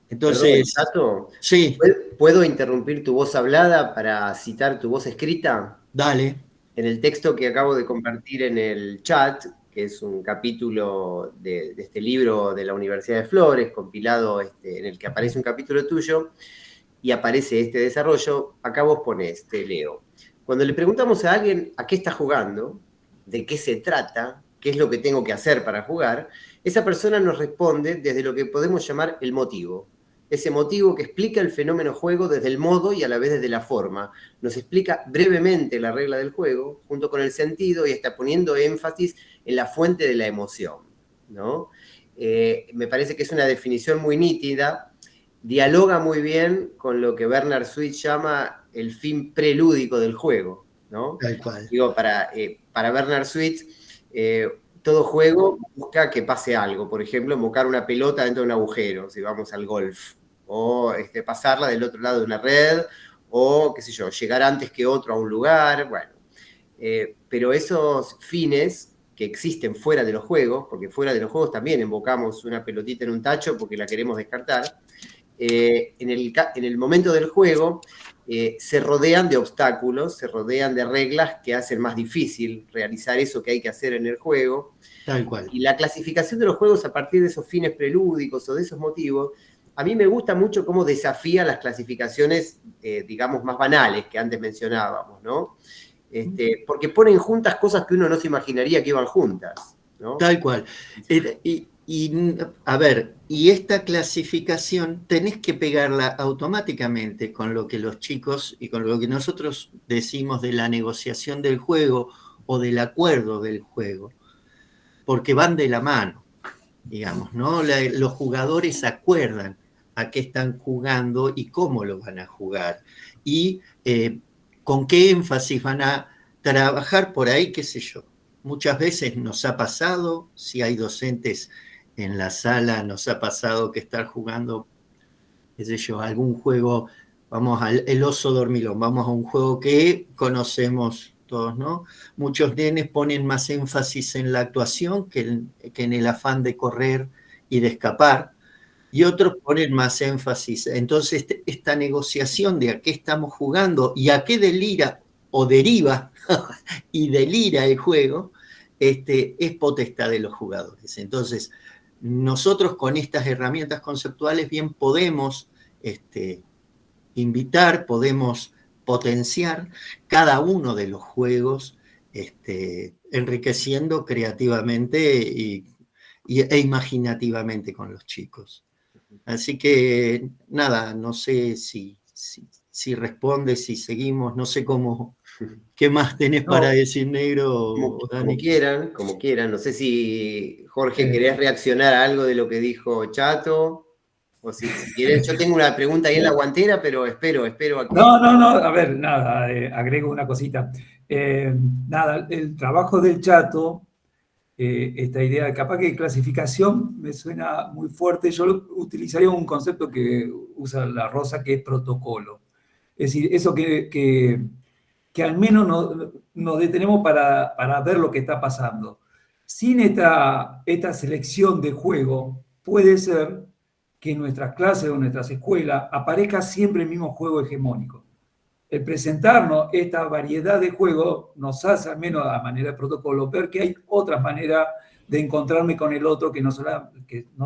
S2: Entonces,
S1: Perdón, Tato,
S2: sí,
S1: ¿puedo interrumpir tu voz hablada para citar tu voz escrita?
S2: dale.
S1: En el texto que acabo de compartir en el chat, que es un capítulo de este libro de la Universidad de Flores, compilado en el que aparece un capítulo tuyo y aparece este desarrollo, acá vos ponés, te leo. Cuando le preguntamos a alguien a qué está jugando, de qué se trata, qué es lo que tengo que hacer para jugar, esa persona nos responde desde lo que podemos llamar el motivo. Ese motivo que explica el fenómeno juego desde el modo y a la vez desde la forma. Nos explica brevemente la regla del juego, junto con el sentido, y está poniendo énfasis en la fuente de la emoción, ¿no? Me parece que es una definición muy nítida, dialoga muy bien con lo que Bernard Sweet llama el fin prelúdico del juego, ¿no?
S2: Tal cual.
S1: Digo, para Bernard Sweet, todo juego busca que pase algo. Por ejemplo, embocar una pelota dentro de un agujero, si vamos al golf. O pasarla del otro lado de una red, o, qué sé yo, llegar antes que otro a un lugar. Bueno, pero esos fines que existen fuera de los juegos, porque fuera de los juegos también embocamos una pelotita en un tacho porque la queremos descartar, en el momento del juego se rodean de obstáculos, se rodean de reglas que hacen más difícil realizar eso que hay que hacer en el juego.
S2: Tal cual.
S1: Y la clasificación de los juegos a partir de esos fines prelúdicos o de esos motivos, a mí me gusta mucho cómo desafía las clasificaciones, digamos, más banales que antes mencionábamos, ¿no? Porque ponen juntas cosas que uno no se imaginaría que iban juntas, ¿no?
S2: Tal cual. A ver, y esta clasificación tenés que pegarla automáticamente con lo que los chicos y con lo que nosotros decimos de la negociación del juego o del acuerdo del juego, porque van de la mano, digamos, ¿no? Los jugadores acuerdan a qué están jugando y cómo lo van a jugar, y con qué énfasis van a trabajar por ahí, qué sé yo. Muchas veces nos ha pasado, si hay docentes en la sala, nos ha pasado que estar jugando, qué sé yo, algún juego, vamos al el oso dormilón, vamos a un juego que conocemos todos, ¿no? Muchos nenes ponen más énfasis en la actuación que en el afán de correr y de escapar, y otros ponen más énfasis. Entonces, esta negociación de a qué estamos jugando y a qué delira o deriva y delira el juego, es potestad de los jugadores. Entonces, nosotros con estas herramientas conceptuales bien podemos invitar, podemos potenciar cada uno de los juegos, enriqueciendo creativamente e imaginativamente con los chicos. Así que, nada, no sé si responde, si seguimos, no sé cómo, qué más tenés para decir, Negro o Dani.
S1: Como quieran. No sé si, Jorge, querés reaccionar a algo de lo que dijo Chato, o si querés. Yo tengo una pregunta ahí en la guantera, pero espero a que...
S3: No, a ver, nada, agrego una cosita. Nada, el trabajo del Chato, esta idea de capaz que clasificación me suena muy fuerte. Yo utilizaría un concepto que usa la Rosa, que es protocolo. Es decir, eso que al menos nos detenemos para ver lo que está pasando. Sin esta selección de juego, puede ser que en nuestras clases o en nuestras escuelas aparezca siempre el mismo juego hegemónico. El presentarnos esta variedad de juegos nos hace, al menos a manera de protocolo, ver que hay otras maneras de encontrarme con el otro que no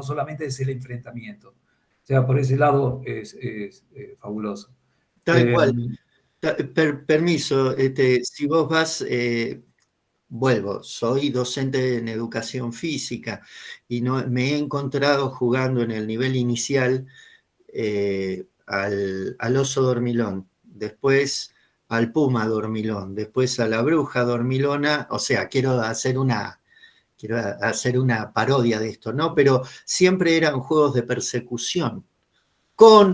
S3: solamente es el enfrentamiento. O sea, por ese lado es fabuloso.
S2: Tal cual. Permiso, si vos vas, vuelvo, soy docente en educación física y me he encontrado jugando en el nivel inicial al oso dormilón, después al puma dormilón, después a la bruja dormilona. O sea, quiero hacer una parodia de esto, ¿no? Pero siempre eran juegos de persecución,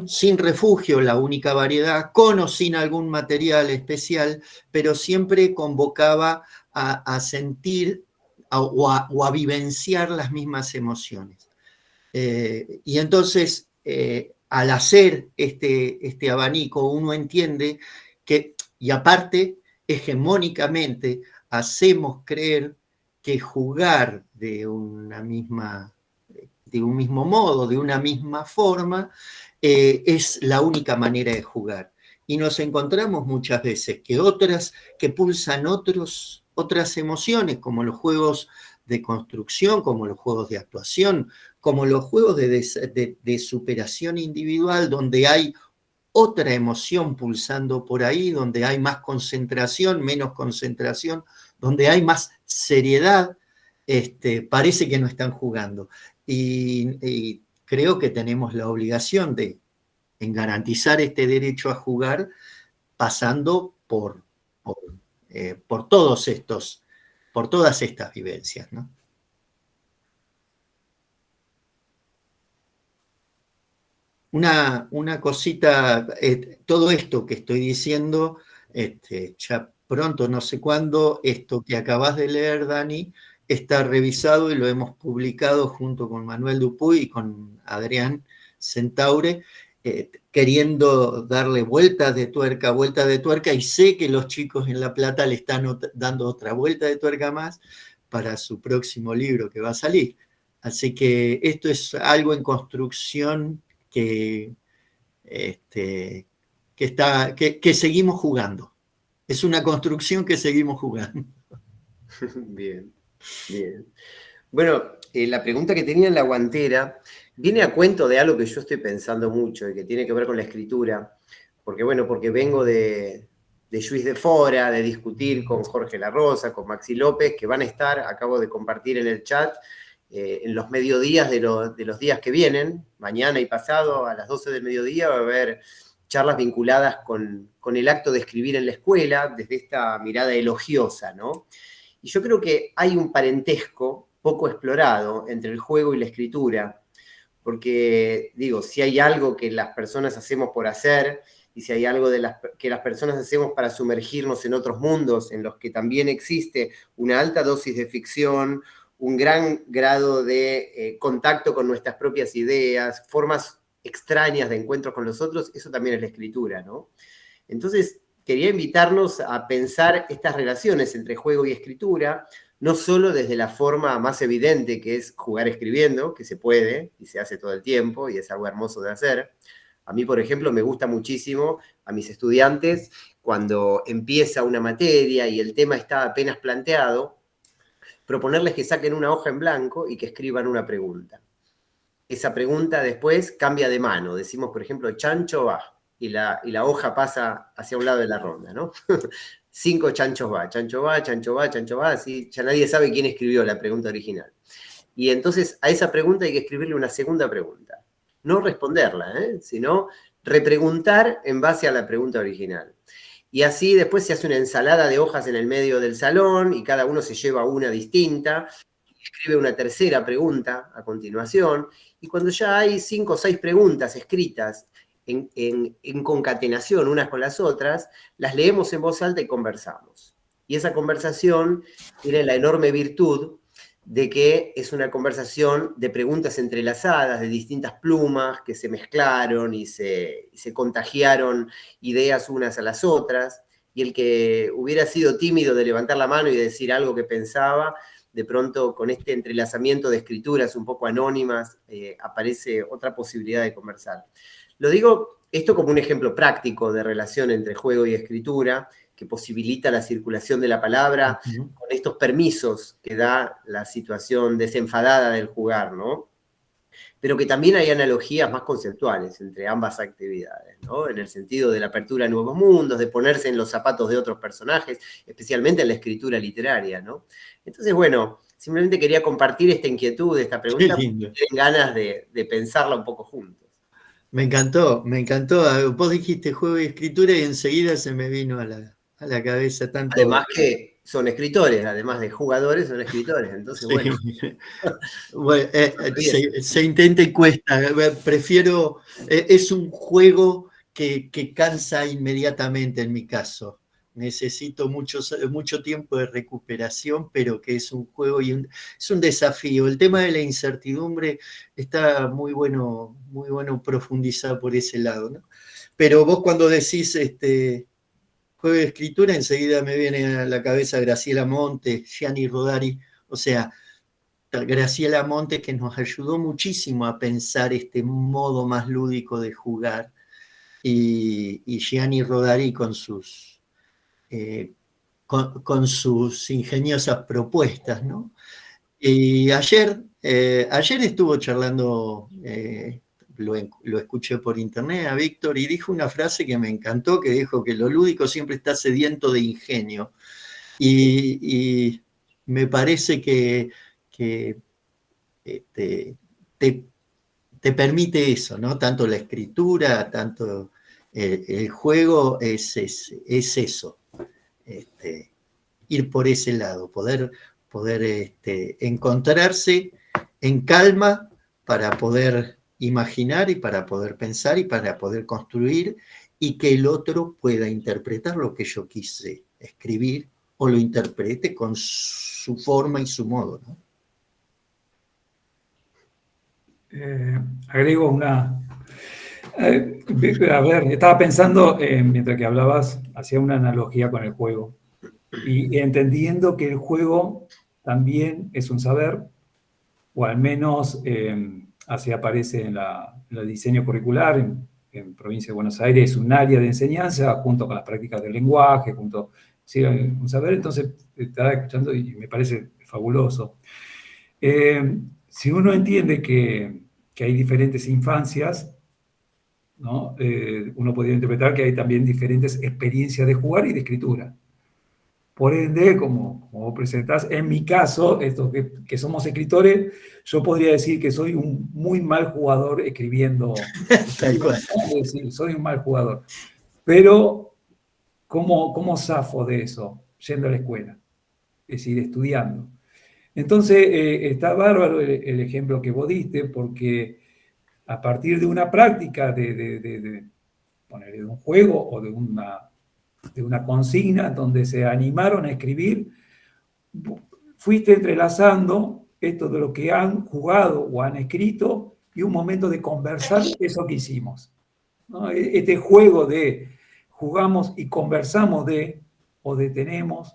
S2: sin refugio, la única variedad, con o sin algún material especial, pero siempre convocaba a sentir o a vivenciar las mismas emociones. Y entonces, al hacer este abanico, uno entiende que, y aparte, hegemónicamente, hacemos creer que jugar de un mismo modo, de una misma forma, es la única manera de jugar. Y nos encontramos muchas veces que pulsan otras emociones, como los juegos de construcción, como los juegos de actuación, como los juegos de superación individual, donde hay otra emoción pulsando por ahí, donde hay más concentración, menos concentración, donde hay más seriedad, parece que no están jugando. Y creo que tenemos la obligación en garantizar este derecho a jugar, pasando por todas estas vivencias, ¿no? Una cosita, todo esto que estoy diciendo, ya pronto, no sé cuándo, esto que acabas de leer, Dani, está revisado y lo hemos publicado junto con Manuel Dupuy y con Adrián Centaure, queriendo darle vueltas de tuerca, y sé que los chicos en La Plata le están dando otra vuelta de tuerca más para su próximo libro que va a salir. Así que esto es algo en construcción que seguimos jugando. Es una construcción que seguimos jugando.
S1: Bien, bien. Bueno, la pregunta que tenía en la guantera viene a cuento de algo que yo estoy pensando mucho y que tiene que ver con la escritura, porque vengo de Lluís de Fora, de discutir con Jorge La Rosa, con Maxi López, que van a estar, acabo de compartir en el chat, en los mediodías de los días que vienen, mañana y pasado a las 12 del mediodía va a haber charlas vinculadas con el acto de escribir en la escuela, desde esta mirada elogiosa, ¿no? Y yo creo que hay un parentesco poco explorado entre el juego y la escritura, porque, digo, si hay algo que las personas hacemos por hacer, y si hay algo que las personas hacemos para sumergirnos en otros mundos, en los que también existe una alta dosis de ficción, un gran grado de contacto con nuestras propias ideas, formas extrañas de encuentro con los otros, eso también es la escritura, ¿no? Entonces, quería invitarnos a pensar estas relaciones entre juego y escritura, no solo desde la forma más evidente que es jugar escribiendo, que se puede y se hace todo el tiempo y es algo hermoso de hacer. A mí, por ejemplo, me gusta muchísimo a mis estudiantes cuando empieza una materia y el tema está apenas planteado, proponerles que saquen una hoja en blanco y que escriban una pregunta. Esa pregunta después cambia de mano. Decimos, por ejemplo, chancho va, y la hoja pasa hacia un lado de la ronda, ¿no? 5 chanchos va, chancho va, chancho va, chancho va, así ya nadie sabe quién escribió la pregunta original. Y entonces a esa pregunta hay que escribirle una segunda pregunta. No responderla, sino repreguntar en base a la pregunta original. Y así después se hace una ensalada de hojas en el medio del salón y cada uno se lleva una distinta, escribe una tercera pregunta a continuación, y cuando ya hay 5 o 6 preguntas escritas en concatenación unas con las otras, las leemos en voz alta y conversamos. Y esa conversación tiene la enorme virtud de que es una conversación de preguntas entrelazadas, de distintas plumas que se mezclaron y se contagiaron ideas unas a las otras, y el que hubiera sido tímido de levantar la mano y de decir algo que pensaba, de pronto con este entrelazamiento de escrituras un poco anónimas, aparece otra posibilidad de conversar. Lo digo esto como un ejemplo práctico de relación entre juego y escritura, que posibilita la circulación de la palabra con estos permisos que da la situación desenfadada del jugar, ¿no? Pero que también hay analogías más conceptuales entre ambas actividades, ¿no? En el sentido de la apertura a nuevos mundos, de ponerse en los zapatos de otros personajes, especialmente en la escritura literaria, ¿no? Entonces, bueno, simplemente quería compartir esta inquietud, esta pregunta, porque tienen ganas de pensarla un poco juntos.
S2: Me encantó. Vos dijiste juego y escritura y enseguida se me vino a la cabeza tanto.
S1: Además que son escritores, además de jugadores, son escritores. Entonces, bueno.
S2: Bueno, se intenta y cuesta. Prefiero, es un juego que cansa inmediatamente en mi caso. necesito mucho tiempo de recuperación, pero que es un juego y es un desafío. El tema de la incertidumbre está muy bueno profundizar por ese lado, ¿no? Pero vos cuando decís juego de escritura, enseguida me viene a la cabeza Graciela Montes, Gianni Rodari, o sea, Graciela Montes, que nos ayudó muchísimo a pensar este modo más lúdico de jugar, y Gianni Rodari con sus ingeniosas propuestas, ¿no? Y ayer estuvo charlando, lo escuché por internet a Víctor, y dijo una frase que me encantó, que dijo que lo lúdico siempre está sediento de ingenio. Y me parece que te permite eso, ¿no? Tanto la escritura, tanto el juego es eso. Ir por ese lado, poder encontrarse en calma para poder imaginar y para poder pensar y para poder construir, y que el otro pueda interpretar lo que yo quise escribir o lo interprete con su forma y su modo, ¿no?
S3: Agrego una... a ver, estaba pensando, mientras que hablabas, hacía una analogía con el juego. Y entendiendo que el juego también es un saber, o al menos así aparece en el diseño curricular en Provincia de Buenos Aires, es un área de enseñanza junto con las prácticas del lenguaje, sí, un saber. Entonces estaba escuchando y me parece fabuloso. Si uno entiende que hay diferentes infancias, ¿no? Uno podría interpretar que hay también diferentes experiencias de jugar y de escritura. Por ende, como vos presentás, en mi caso, estos que somos escritores, yo podría decir que soy un muy mal jugador escribiendo.
S2: Tal cual.
S3: Es decir, soy un mal jugador. Pero, ¿cómo zafo de eso? Yendo a la escuela, es decir, estudiando. Entonces, está bárbaro el ejemplo que vos diste, porque a partir de una práctica de un juego o de una consigna donde se animaron a escribir, fuiste entrelazando esto de lo que han jugado o han escrito y un momento de conversar eso que hicimos, ¿no? Este juego de jugamos y conversamos o detenemos,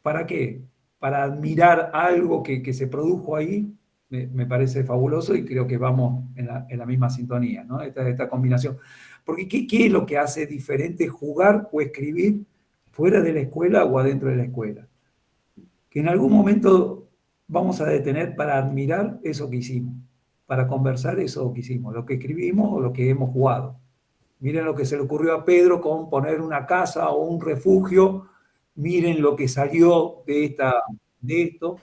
S3: ¿para qué? Para admirar algo que se produjo ahí, me parece fabuloso, y creo que vamos en la misma sintonía, ¿no? Esta combinación. Porque ¿qué es lo que hace diferente jugar o escribir fuera de la escuela o adentro de la escuela? Que en algún momento vamos a detener para admirar eso que hicimos, para conversar eso que hicimos, lo que escribimos o lo que hemos jugado. Miren lo que se le ocurrió a Pedro con poner una casa o un refugio, miren lo que salió de esto,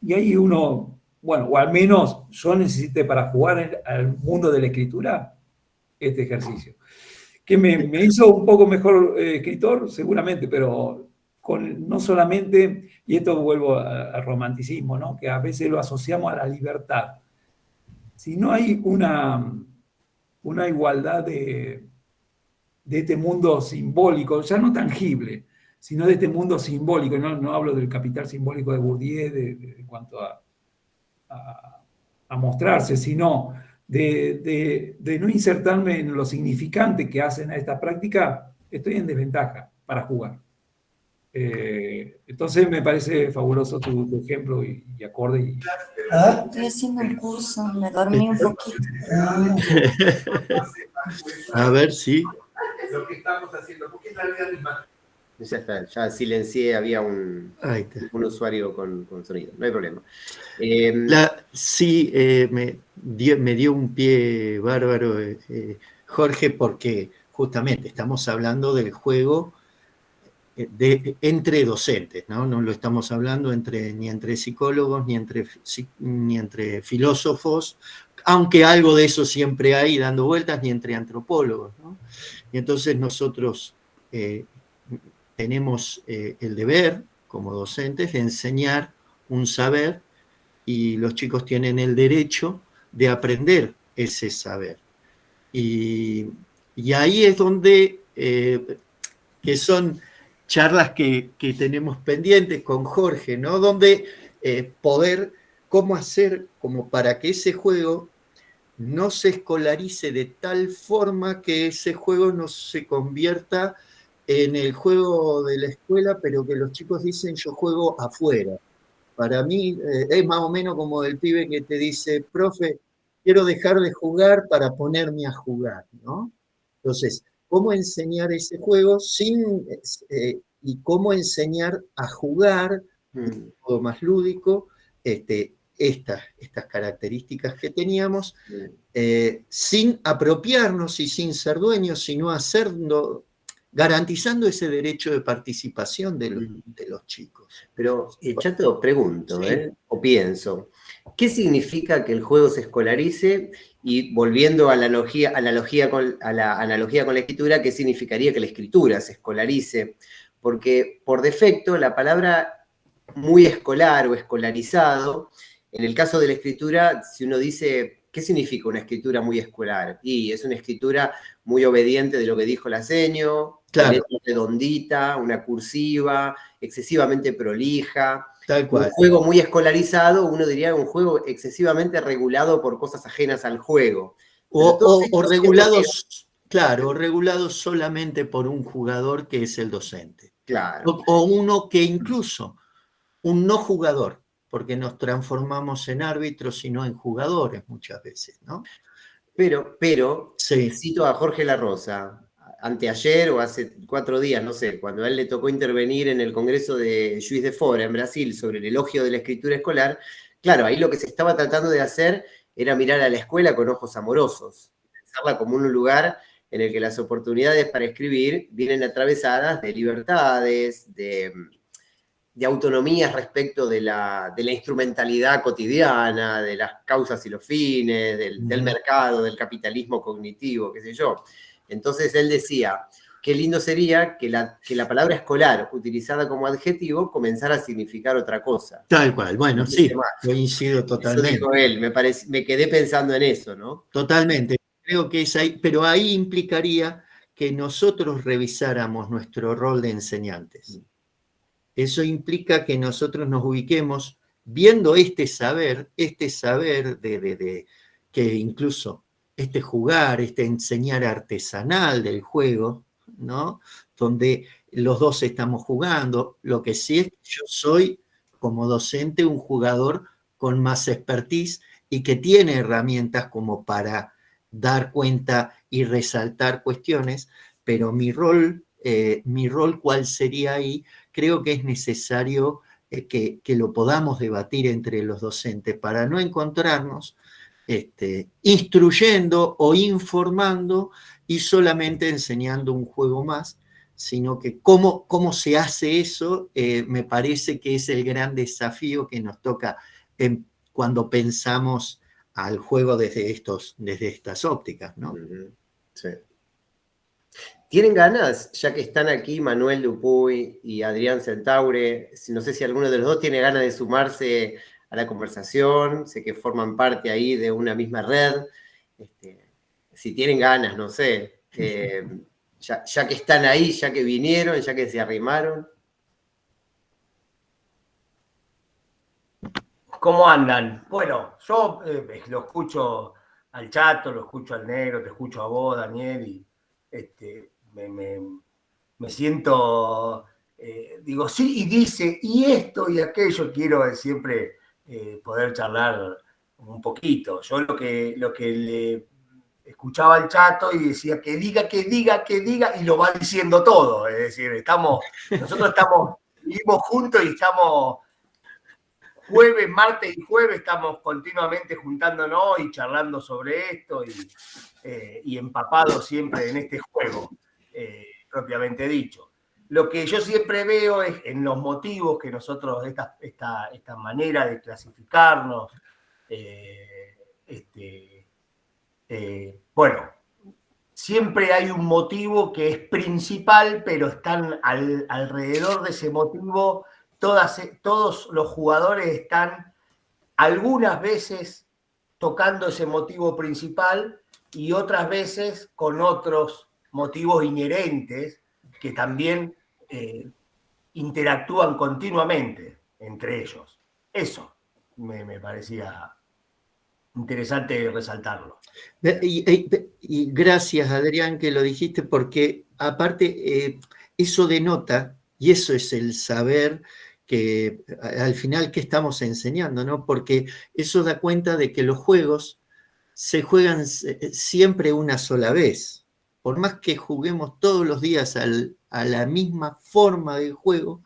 S3: y ahí uno, bueno, o al menos yo necesité para jugar al mundo de la escritura este ejercicio. Que me hizo un poco mejor escritor, seguramente, pero no solamente, y esto vuelvo al romanticismo, ¿no? Que a veces lo asociamos a la libertad. Si no hay una igualdad de este mundo simbólico, ya no tangible, sino de este mundo simbólico, no hablo del capital simbólico de Bourdieu en cuanto a mostrarse, sino de no insertarme en lo significante que hacen a esta práctica, estoy en desventaja para jugar. Entonces me parece fabuloso tu ejemplo y acorde.
S4: Estoy haciendo un curso, me dormí un poquito.
S2: A ver, sí.
S5: Lo que estamos haciendo, porque es la misma.
S1: Ya está, ya silencié, había un usuario con sonido, no hay problema.
S2: Sí, me dio un pie bárbaro, Jorge, porque justamente estamos hablando del juego entre docentes, ¿no? No lo estamos hablando ni entre psicólogos, ni entre filósofos, aunque algo de eso siempre hay dando vueltas, ni entre antropólogos, ¿no? Y entonces nosotros tenemos el deber, como docentes, de enseñar un saber, y los chicos tienen el derecho de aprender ese saber. Y ahí es donde, que son charlas que tenemos pendientes con Jorge, ¿no? Donde poder, cómo hacer como para que ese juego no se escolarice de tal forma que ese juego no se convierta en el juego de la escuela, pero que los chicos dicen yo juego afuera. Para mí es más o menos como el pibe que te dice, profe, quiero dejar de jugar para ponerme a jugar, ¿no? Entonces, ¿cómo enseñar ese juego y cómo enseñar a jugar un juego más lúdico, estas características que teníamos, sin apropiarnos y sin ser dueños, sino hacerlo, garantizando ese derecho de participación de los chicos.
S1: Pero, Chato, pregunto,
S2: Sí.
S1: o pienso, ¿qué significa que el juego se escolarice? Y volviendo a la analogía con la escritura, ¿qué significaría que la escritura se escolarice? Porque por defecto la palabra muy escolar o escolarizado, en el caso de la escritura, si uno dice, ¿qué significa una escritura muy escolar? Y es una escritura muy obediente de lo que dijo la seño,
S2: Claro.
S1: letra redondita, una cursiva, excesivamente prolija.
S2: Tal cual.
S1: Un juego muy escolarizado, uno diría un juego excesivamente regulado por cosas ajenas al juego.
S2: O regulados, claro, regulados solamente por un jugador que es el docente.
S1: Claro.
S2: O uno que incluso, un no jugador, porque nos transformamos en árbitros y no en jugadores muchas veces, ¿no?
S1: Pero
S2: sí.
S1: Cito a Jorge La Rosa, anteayer o hace 4 días, no sé, cuando a él le tocó intervenir en el Congreso de Juiz de Fora en Brasil sobre el elogio de la escritura escolar, claro, ahí lo que se estaba tratando de hacer era mirar a la escuela con ojos amorosos, pensarla como un lugar en el que las oportunidades para escribir vienen atravesadas de libertades, de autonomías respecto de la instrumentalidad cotidiana, de las causas y los fines, del mercado, del capitalismo cognitivo, qué sé yo. Entonces él decía, qué lindo sería que la palabra escolar, utilizada como adjetivo, comenzara a significar otra cosa.
S2: Tal cual, bueno, sí, coincido totalmente.
S1: Eso dijo él, me quedé pensando en eso, ¿no?
S2: Totalmente, creo que es ahí, pero ahí implicaría que nosotros revisáramos nuestro rol de enseñantes. Eso implica que nosotros nos ubiquemos viendo este saber de que incluso este jugar, este enseñar artesanal del juego, ¿no? Donde los dos estamos jugando. Lo que sí es que yo soy, como docente, un jugador con más expertise y que tiene herramientas como para dar cuenta y resaltar cuestiones, pero mi rol, ¿cuál sería ahí? Creo que es necesario que lo podamos debatir entre los docentes para no encontrarnos instruyendo o informando y solamente enseñando un juego más, sino que cómo se hace eso, me parece que es el gran desafío que nos toca cuando pensamos al juego desde estas ópticas, ¿no?
S1: Sí. ¿Tienen ganas, ya que están aquí Manuel Dupuy y Adrián Centaure, no sé si alguno de los dos tiene ganas de sumarse a la conversación, sé que forman parte ahí de una misma red, si tienen ganas, no sé, ya que están ahí, ya que vinieron, ya que se arrimaron.
S6: ¿Cómo andan? Bueno, yo lo escucho al Chato, lo escucho al Negro, te escucho a vos, Daniel, y me siento, digo, sí, y dice, y esto y aquello, quiero siempre poder charlar un poquito. Yo lo que le escuchaba al Chato y decía que diga, y lo va diciendo todo. Es decir, nosotros vivimos juntos y estamos jueves, martes y jueves, estamos continuamente juntándonos y charlando sobre esto y empapados siempre en este juego, propiamente dicho. Lo que yo siempre veo es en los motivos que nosotros, esta manera de clasificarnos, bueno, siempre hay un motivo que es principal, pero están alrededor de ese motivo, todos los jugadores están algunas veces tocando ese motivo principal y otras veces con otros motivos inherentes que también interactúan continuamente entre ellos. Eso me parecía interesante resaltarlo.
S2: Y gracias, Adrián, que lo dijiste, porque aparte eso denota, y eso es el saber que al final que estamos enseñando, ¿no? Porque eso da cuenta de que los juegos se juegan siempre una sola vez. Por más que juguemos todos los días a la misma forma de juego,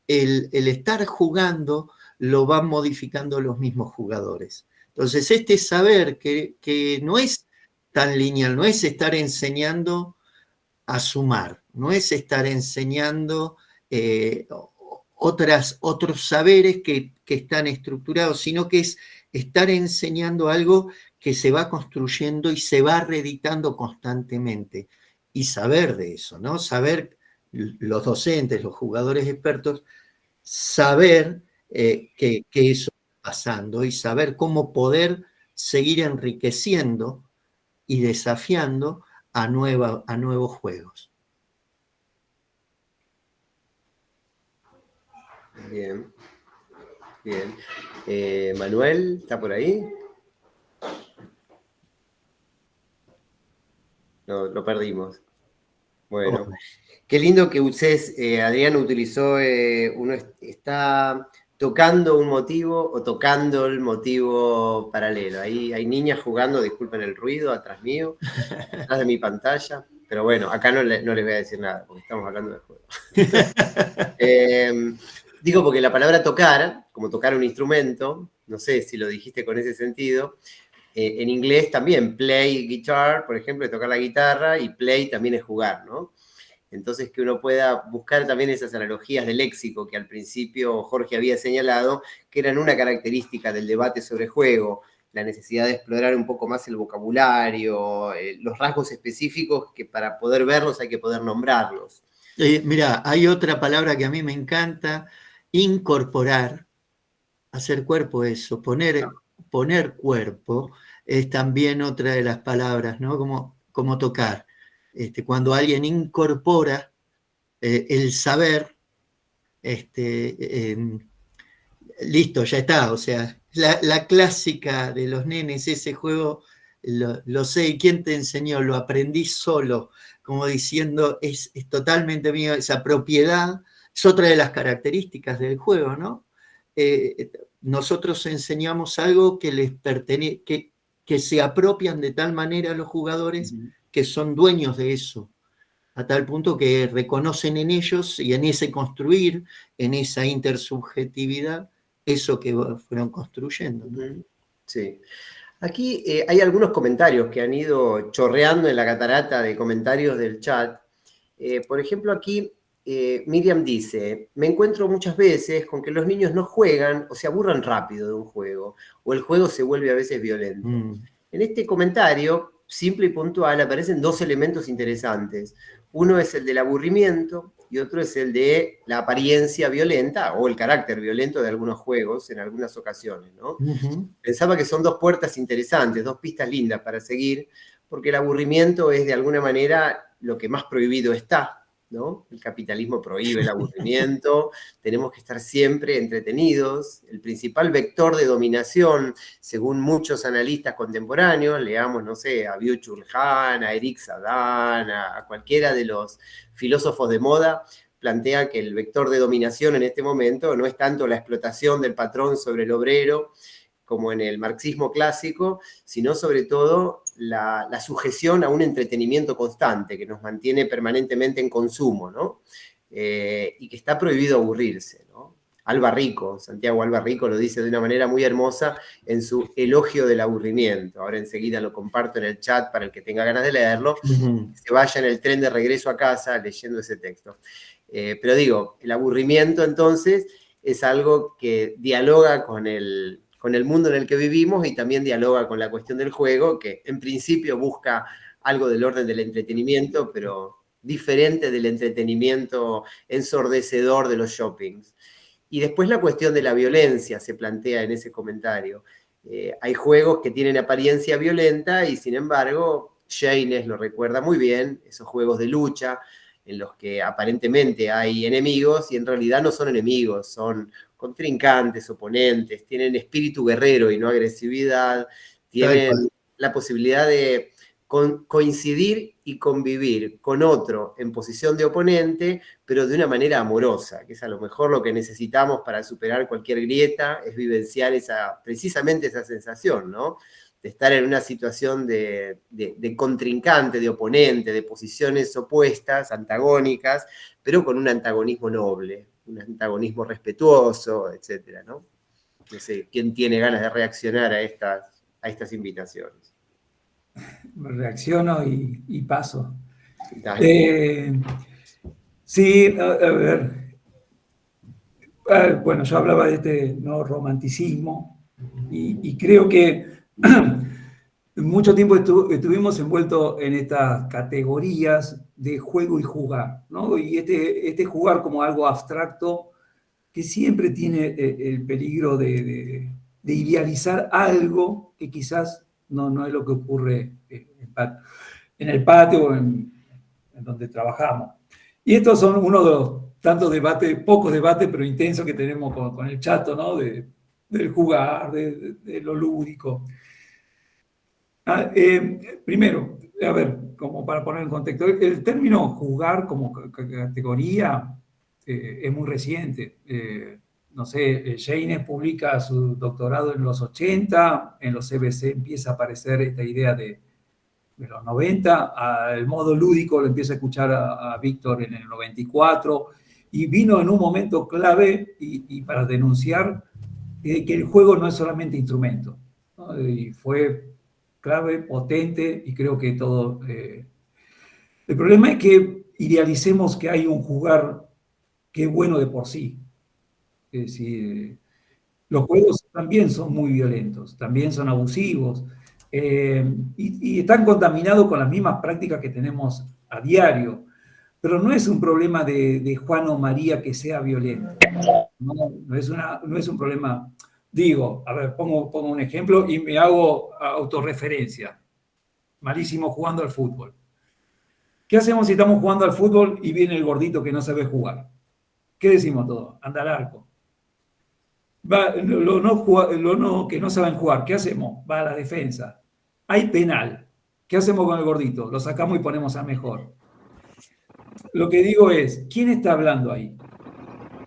S2: el estar jugando lo van modificando los mismos jugadores. Entonces, este saber que no es tan lineal, no es estar enseñando a sumar, no es estar enseñando otros saberes que están estructurados, sino que es estar enseñando algo que se va construyendo y se va reeditando constantemente. Y saber de eso, ¿no? Saber, los docentes, los jugadores expertos, saber que eso está pasando y saber cómo poder seguir enriqueciendo y desafiando a nuevos juegos.
S1: Bien, bien. Manuel, ¿está por ahí? No, lo perdimos. Bueno, qué lindo que uses, Adrián utilizó, uno está tocando un motivo o tocando el motivo paralelo. Ahí hay niñas jugando, disculpen el ruido, atrás mío, atrás de mi pantalla. Pero bueno, acá no les voy a decir nada, porque estamos hablando de juego. Digo porque la palabra tocar, como tocar un instrumento, no sé si lo dijiste con ese sentido, en inglés también, play guitar, por ejemplo, es tocar la guitarra, y play también es jugar, ¿no? Entonces que uno pueda buscar también esas analogías del léxico que al principio Jorge había señalado, que eran una característica del debate sobre juego, la necesidad de explorar un poco más el vocabulario, los rasgos específicos que para poder verlos hay que poder nombrarlos.
S2: Mira, hay otra palabra que a mí me encanta, incorporar, hacer cuerpo eso, poner cuerpo, es también otra de las palabras, ¿no? Como tocar. Cuando alguien incorpora el saber, listo, ya está. O sea, la clásica de los nenes, ese juego, lo sé, ¿y quién te enseñó? Lo aprendí solo, como diciendo, es totalmente mío, esa propiedad es otra de las características del juego, ¿no? Nosotros enseñamos algo que les pertenece, que se apropian de tal manera los jugadores que son dueños de eso, a tal punto que reconocen en ellos y en ese construir, en esa intersubjetividad, eso que fueron construyendo, ¿no?
S1: Sí. Aquí hay algunos comentarios que han ido chorreando en la catarata de comentarios del chat. Por ejemplo, aquí Miriam dice, me encuentro muchas veces con que los niños no juegan o se aburran rápido de un juego, o el juego se vuelve a veces violento. En este comentario, simple y puntual, aparecen dos elementos interesantes. Uno es el del aburrimiento y otro es el de la apariencia violenta o el carácter violento de algunos juegos en algunas ocasiones, ¿no? Pensaba que son dos puertas interesantes, dos pistas lindas para seguir, porque el aburrimiento es de alguna manera lo que más prohibido está, ¿no? El capitalismo prohíbe el aburrimiento, tenemos que estar siempre entretenidos. El principal vector de dominación, según muchos analistas contemporáneos, leamos, no sé, a Byung-Chul Han, a Eric Sadan, a cualquiera de los filósofos de moda, plantea que el vector de dominación en este momento no es tanto la explotación del patrón sobre el obrero, como en el marxismo clásico, sino sobre todo la sujeción a un entretenimiento constante que nos mantiene permanentemente en consumo, ¿no? Y que está prohibido aburrirse, ¿no? Santiago Alba Rico lo dice de una manera muy hermosa en su elogio del aburrimiento. Ahora enseguida lo comparto en el chat para el que tenga ganas de leerlo, que se vaya en el tren de regreso a casa leyendo ese texto. Pero digo, el aburrimiento entonces es algo que dialoga con el mundo en el que vivimos y también dialoga con la cuestión del juego, que en principio busca algo del orden del entretenimiento, pero diferente del entretenimiento ensordecedor de los shoppings. Y después la cuestión de la violencia se plantea en ese comentario. Hay juegos que tienen apariencia violenta y sin embargo, Jeynes lo recuerda muy bien, esos juegos de lucha, en los que aparentemente hay enemigos y en realidad no son enemigos, son contrincantes, oponentes, tienen espíritu guerrero y no agresividad, tienen la posibilidad de coincidir y convivir con otro en posición de oponente, pero de una manera amorosa, que es a lo mejor lo que necesitamos para superar cualquier grieta, es vivenciar precisamente esa sensación, ¿no? De estar en una situación de contrincante, de oponente, de posiciones opuestas, antagónicas, pero con un antagonismo noble, un antagonismo respetuoso, etcétera, ¿no? No sé, ¿quién tiene ganas de reaccionar a estas invitaciones?
S3: Reacciono y paso.
S1: Dale.
S3: Sí, a ver. Bueno, yo hablaba de este no romanticismo y creo que mucho tiempo estuvimos envueltos en estas categorías de juego y jugar, ¿no? Y este jugar como algo abstracto que siempre tiene el peligro de idealizar algo que quizás no es lo que ocurre en el patio o en donde trabajamos. Y estos son uno de los tantos debates, pocos debates, pero intensos que tenemos con el chato, ¿no? Del jugar, de lo lúdico. Primero, a ver, como para poner en contexto, el término jugar como categoría es muy reciente. No sé, Jaynes publica su doctorado en los 80, en los CBC empieza a aparecer esta idea de los 90, el modo lúdico lo empieza a escuchar a Víctor en el 94, y vino en un momento clave y para denunciar que el juego no es solamente instrumento, ¿no? Y fue clave, potente, y creo que todo... el problema es que idealicemos que hay un jugar que es bueno de por sí. Es decir, los juegos también son muy violentos, también son abusivos, y están contaminados con las mismas prácticas que tenemos a diario. Pero no es un problema de Juan o María que sea violento. No es un problema. Digo, a ver, pongo un ejemplo y me hago autorreferencia. Malísimo jugando al fútbol. ¿Qué hacemos si estamos jugando al fútbol y viene el gordito que no sabe jugar? ¿Qué decimos todos? Anda al arco. Que no saben jugar, ¿qué hacemos? Va a la defensa. Hay penal. ¿Qué hacemos con el gordito? Lo sacamos y ponemos a mejor. Lo que digo es, ¿quién está hablando ahí?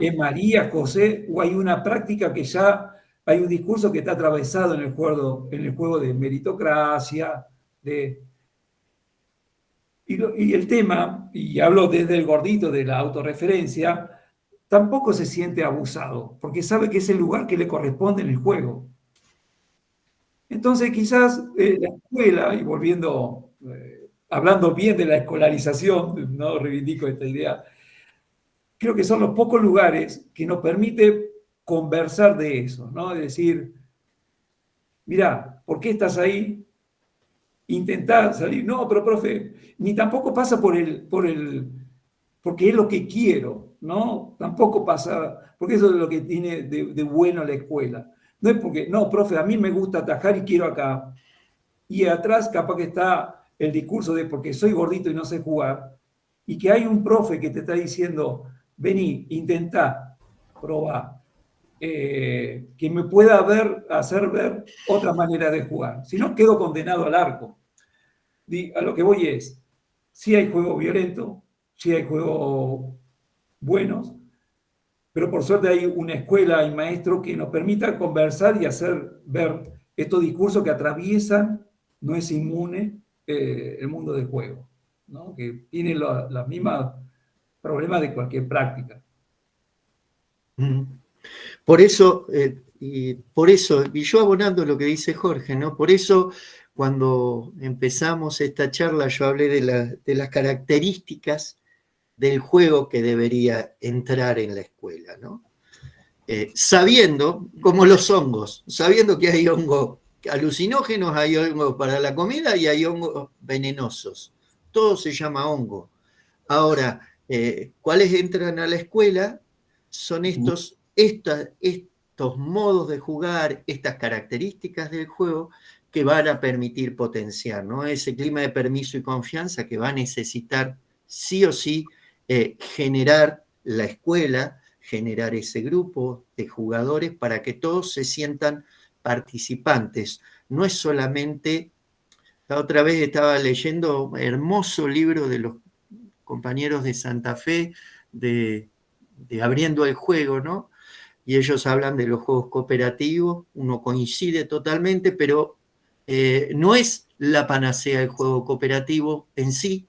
S3: ¿Es María, José, o hay una práctica que ya hay un discurso que está atravesado en el juego de meritocracia, y el tema, y hablo desde el gordito de la autorreferencia, tampoco se siente abusado, porque sabe que es el lugar que le corresponde en el juego. Entonces quizás la escuela, y volviendo, hablando bien de la escolarización, no reivindico esta idea, creo que son los pocos lugares que nos permite conversar de eso, ¿no? Es decir, mirá, ¿por qué estás ahí? Intentá salir. No, pero profe, ni tampoco pasa porque es lo que quiero, ¿no? Tampoco pasa, porque eso es lo que tiene de bueno la escuela. No es porque, no, profe, a mí me gusta atajar y quiero acá. Y atrás capaz que está el discurso de porque soy gordito y no sé jugar, y que hay un profe que te está diciendo, vení, intentá, probá, que me pueda hacer ver otra manera de jugar. Si no, quedo condenado al arco. A lo que voy es, sí hay juegos violentos, sí hay juegos buenos, pero por suerte hay una escuela y maestro que nos permita conversar y hacer ver estos discursos que atraviesan, no es inmune, el mundo del juego, ¿no? Que tiene las mismas problemas de cualquier práctica.
S2: Por eso, y yo abonando lo que dice Jorge, ¿no? Por eso cuando empezamos esta charla yo hablé de las características del juego que debería entrar en la escuela, ¿no? Sabiendo, como los hongos, sabiendo que hay hongos alucinógenos, hay hongos para la comida y hay hongos venenosos. Todo se llama hongo. Ahora, ¿cuáles entran a la escuela? Son estos modos de jugar, estas características del juego que van a permitir potenciar, ¿no? Ese clima de permiso y confianza que va a necesitar sí o sí generar la escuela, generar ese grupo de jugadores para que todos se sientan participantes. No es solamente, la otra vez estaba leyendo un hermoso libro de los compañeros de Santa Fe, de Abriendo el Juego, ¿no? Y ellos hablan de los juegos cooperativos, uno coincide totalmente, pero no es la panacea el juego cooperativo en sí,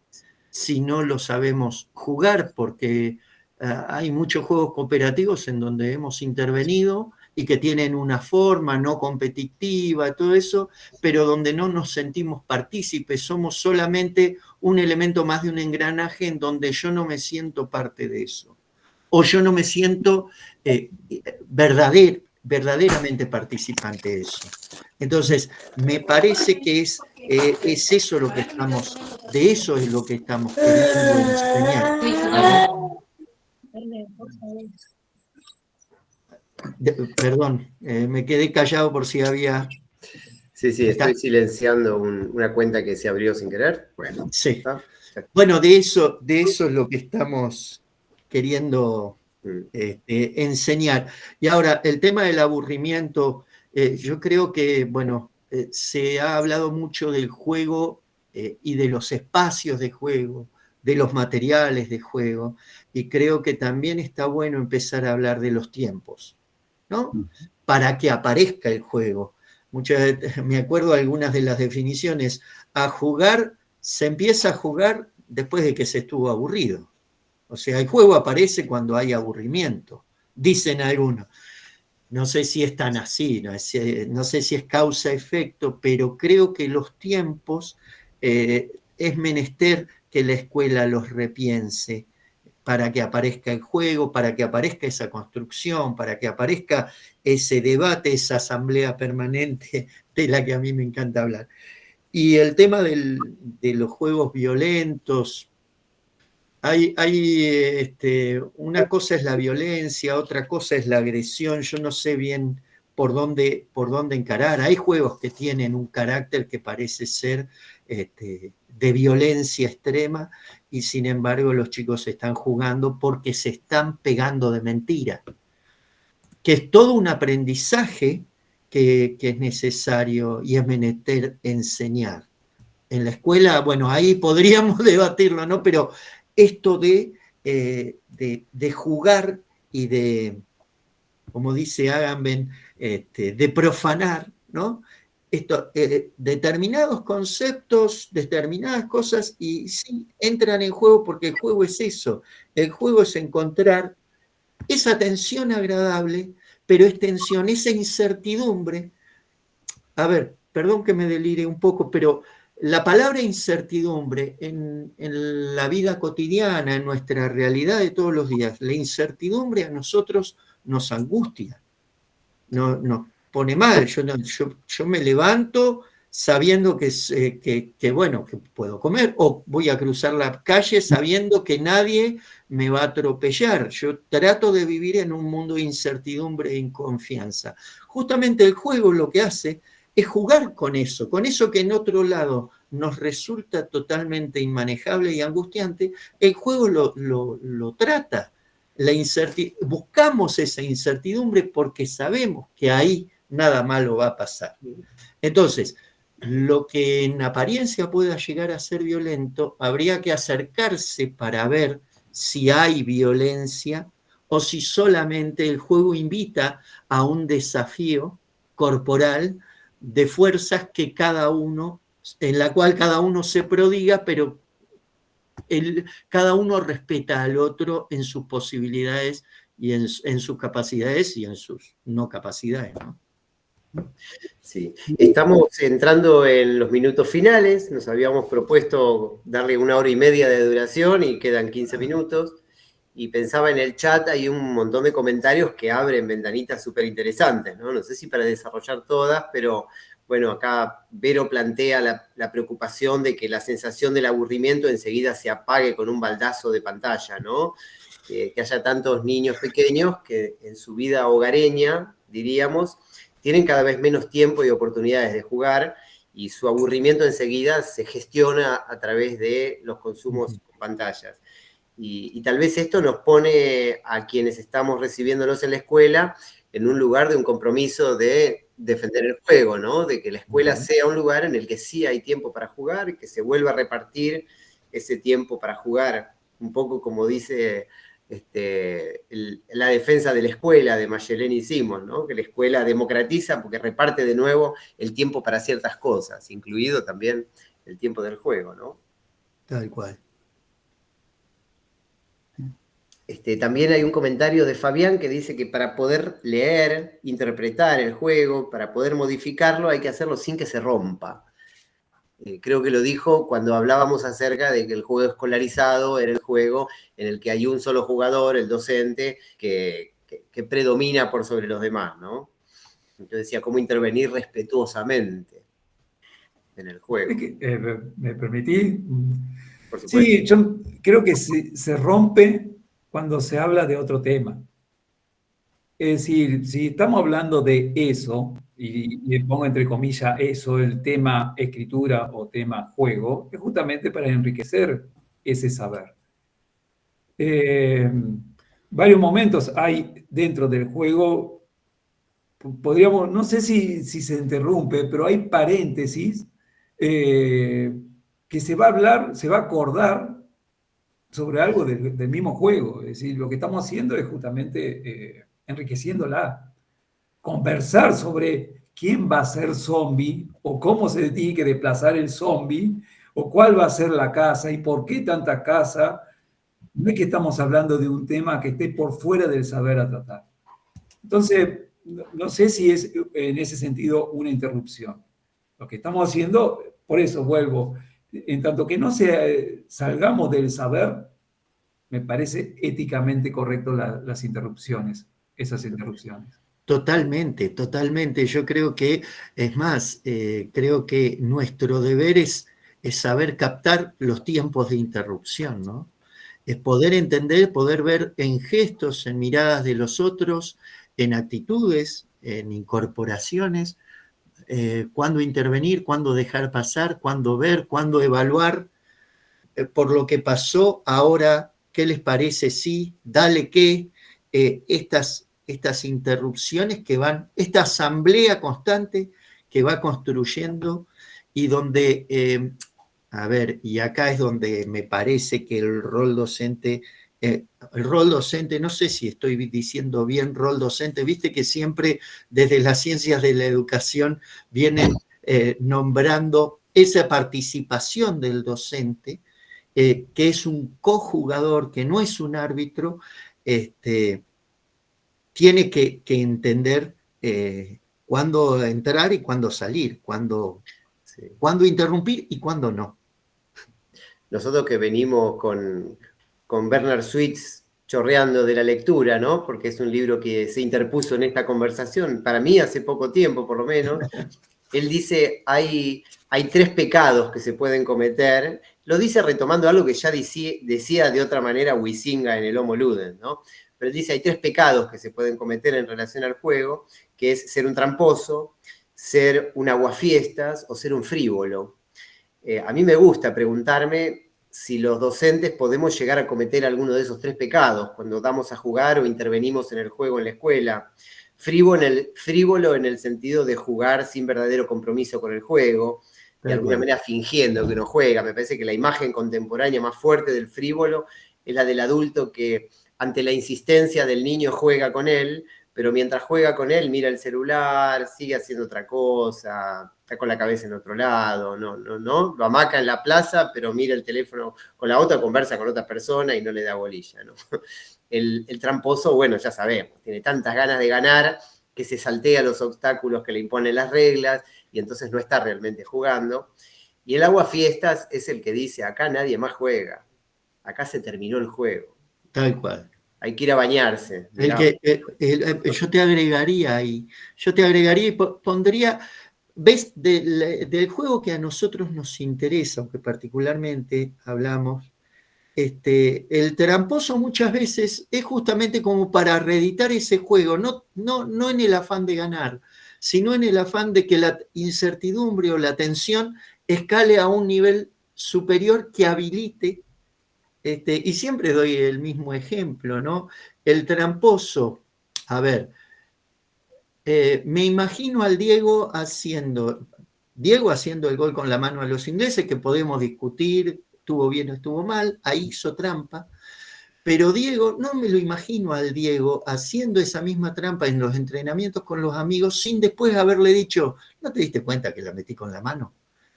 S2: si no lo sabemos jugar, porque hay muchos juegos cooperativos en donde hemos intervenido y que tienen una forma no competitiva, todo eso, pero donde no nos sentimos partícipes, somos solamente un elemento más de un engranaje en donde yo no me siento parte de eso, o yo no me siento verdaderamente participante de eso. Entonces, me parece que es eso lo que estamos, de eso es lo que estamos queriendo enseñar. Perdón, me quedé callado por si había...
S1: Sí, estoy silenciando una cuenta que se abrió sin querer. Bueno,
S2: sí.
S1: ¿está?
S2: Bueno, de eso es lo que estamos queriendo enseñar. Y ahora, el tema del aburrimiento, yo creo que, bueno, se ha hablado mucho del juego y de los espacios de juego, de los materiales de juego, y creo que también está bueno empezar a hablar de los tiempos, ¿no? Para que aparezca el juego. Me acuerdo algunas de las definiciones. A jugar, se empieza a jugar después de que se estuvo aburrido. O sea, el juego aparece cuando hay aburrimiento, dicen algunos. No sé si es tan así, no sé si es causa-efecto, pero creo que los tiempos es menester que la escuela los repiense para que aparezca el juego, para que aparezca esa construcción, para que aparezca ese debate, esa asamblea permanente de la que a mí me encanta hablar. Y el tema de los juegos violentos, una cosa es la violencia, otra cosa es la agresión, yo no sé bien por dónde encarar. Hay juegos que tienen un carácter que parece ser de violencia extrema y sin embargo los chicos están jugando porque se están pegando de mentira, que es todo un aprendizaje que es necesario y es menester enseñar. En la escuela, bueno, ahí podríamos debatirlo, ¿no? Pero esto de jugar y de, como dice Agamben, de profanar, ¿no? Determinados conceptos, determinadas cosas, y sí, entran en juego porque el juego es eso. El juego es encontrar esa tensión agradable, pero es tensión, esa incertidumbre. A ver, perdón que me delire un poco, pero la palabra incertidumbre en la vida cotidiana, en nuestra realidad de todos los días, la incertidumbre a nosotros nos angustia, nos pone mal. Yo me levanto sabiendo que puedo comer, o voy a cruzar la calle sabiendo que nadie me va a atropellar. Yo trato de vivir en un mundo de incertidumbre e inconfianza. Justamente el juego lo que hace es jugar con eso que en otro lado nos resulta totalmente inmanejable y angustiante. El juego lo trata. Buscamos esa incertidumbre porque sabemos que ahí nada malo va a pasar. Entonces, lo que en apariencia pueda llegar a ser violento, habría que acercarse para ver si hay violencia o si solamente el juego invita a un desafío corporal de fuerzas que en la cual cada uno se prodiga, pero cada uno respeta al otro en sus posibilidades y en sus capacidades y en sus no capacidades, ¿no?
S1: Sí, estamos entrando en los minutos finales, nos habíamos propuesto darle 1 hora y media de duración y quedan 15 minutos, y pensaba en el chat, hay un montón de comentarios que abren ventanitas súper interesantes, ¿no? No sé si para desarrollar todas, pero bueno, acá Vero plantea la preocupación de que la sensación del aburrimiento enseguida se apague con un baldazo de pantalla, ¿no? Que haya tantos niños pequeños que en su vida hogareña, diríamos, tienen cada vez menos tiempo y oportunidades de jugar y su aburrimiento enseguida se gestiona a través de los consumos con pantallas. Y tal vez esto nos pone a quienes estamos recibiéndolos en la escuela en un lugar de un compromiso de defender el juego, ¿no? De que la escuela sea un lugar en el que sí hay tiempo para jugar, que se vuelva a repartir ese tiempo para jugar, un poco como dice la defensa de la escuela de Mayelén y Simon, ¿no? Que la escuela democratiza porque reparte de nuevo el tiempo para ciertas cosas, incluido también el tiempo del juego, ¿no?
S2: Tal cual.
S1: También hay un comentario de Fabián que dice que para poder leer, interpretar el juego, para poder modificarlo, hay que hacerlo sin que se rompa. Creo que lo dijo cuando hablábamos acerca de que el juego escolarizado era el juego en el que hay un solo jugador, el docente, que predomina por sobre los demás, ¿no? Entonces decía, ¿cómo intervenir respetuosamente en el juego?
S3: ¿Me permití?
S1: Por supuesto.
S3: Sí, yo creo que se rompe cuando se habla de otro tema. Es decir, si estamos hablando de eso, y pongo entre comillas eso, el tema escritura o tema juego, es justamente para enriquecer ese saber. Varios momentos hay dentro del juego, podríamos, no sé si se interrumpe, pero hay paréntesis que se va a hablar, se va a acordar sobre algo del mismo juego. Es decir, lo que estamos haciendo es justamente enriqueciéndola. Conversar sobre quién va a ser zombie o cómo se tiene que desplazar el zombie o cuál va a ser la casa y por qué tanta casa. No es que estamos hablando de un tema que esté por fuera del saber a tratar. Entonces, no sé si es en ese sentido una interrupción. Lo que estamos haciendo, por eso vuelvo, en tanto que no salgamos del saber, me parece éticamente correcto las interrupciones, esas interrupciones.
S2: Totalmente, totalmente. Yo creo que, es más, creo que nuestro deber es saber captar los tiempos de interrupción, ¿no? Es poder entender, poder ver en gestos, en miradas de los otros, en actitudes, en incorporaciones, cuándo intervenir, cuándo dejar pasar, cuándo ver, cuándo evaluar por lo que pasó ahora, ¿qué les parece? Sí, dale qué, estas interrupciones que van, esta asamblea constante que va construyendo y donde, a ver, y acá es donde me parece que el rol docente, no sé si estoy diciendo bien rol docente, viste que siempre desde las ciencias de la educación vienen nombrando esa participación del docente, que es un cojugador, que no es un árbitro, tiene que entender cuándo entrar y cuándo salir, cuándo interrumpir y cuándo no.
S1: Nosotros que venimos con Bernard Sweets chorreando de la lectura, ¿no? Porque es un libro que se interpuso en esta conversación, para mí hace poco tiempo por lo menos. Él dice, hay 3 pecados que se pueden cometer. Lo dice retomando algo que ya decía de otra manera Huizinga en el Homo Ludens, ¿no? Pero él dice, hay 3 pecados que se pueden cometer en relación al juego, que es ser un tramposo, ser un aguafiestas o ser un frívolo. A mí me gusta preguntarme si los docentes podemos llegar a cometer alguno de esos 3 pecados cuando damos a jugar o intervenimos en el juego en la escuela. Frívolo en el sentido de jugar sin verdadero compromiso con el juego, de alguna manera fingiendo que uno juega. Me parece que la imagen contemporánea más fuerte del frívolo es la del adulto que ante la insistencia del niño juega con él, pero mientras juega con él mira el celular, sigue haciendo otra cosa, está con la cabeza en otro lado, no, lo hamaca en la plaza, pero mira el teléfono con la otra, conversa con otra persona y no le da bolilla, ¿no? El tramposo, bueno, ya sabemos, tiene tantas ganas de ganar que se saltea los obstáculos que le imponen las reglas y entonces no está realmente jugando. Y el aguafiestas es el que dice, acá nadie más juega, acá se terminó el juego.
S2: Tal cual.
S1: Hay que ir a bañarse.
S2: Yo te agregaría y pondría, ves, del juego que a nosotros nos interesa, aunque particularmente hablamos, el tramposo muchas veces es justamente como para reeditar ese juego, no en el afán de ganar, sino en el afán de que la incertidumbre o la tensión escale a un nivel superior que habilite Y siempre doy el mismo ejemplo, ¿no? El tramposo, a ver, me imagino al Diego haciendo el gol con la mano a los ingleses, que podemos discutir, estuvo bien o estuvo mal, ahí hizo trampa, pero Diego, no me lo imagino al Diego haciendo esa misma trampa en los entrenamientos con los amigos sin después haberle dicho, ¿no te diste cuenta que la metí con la mano?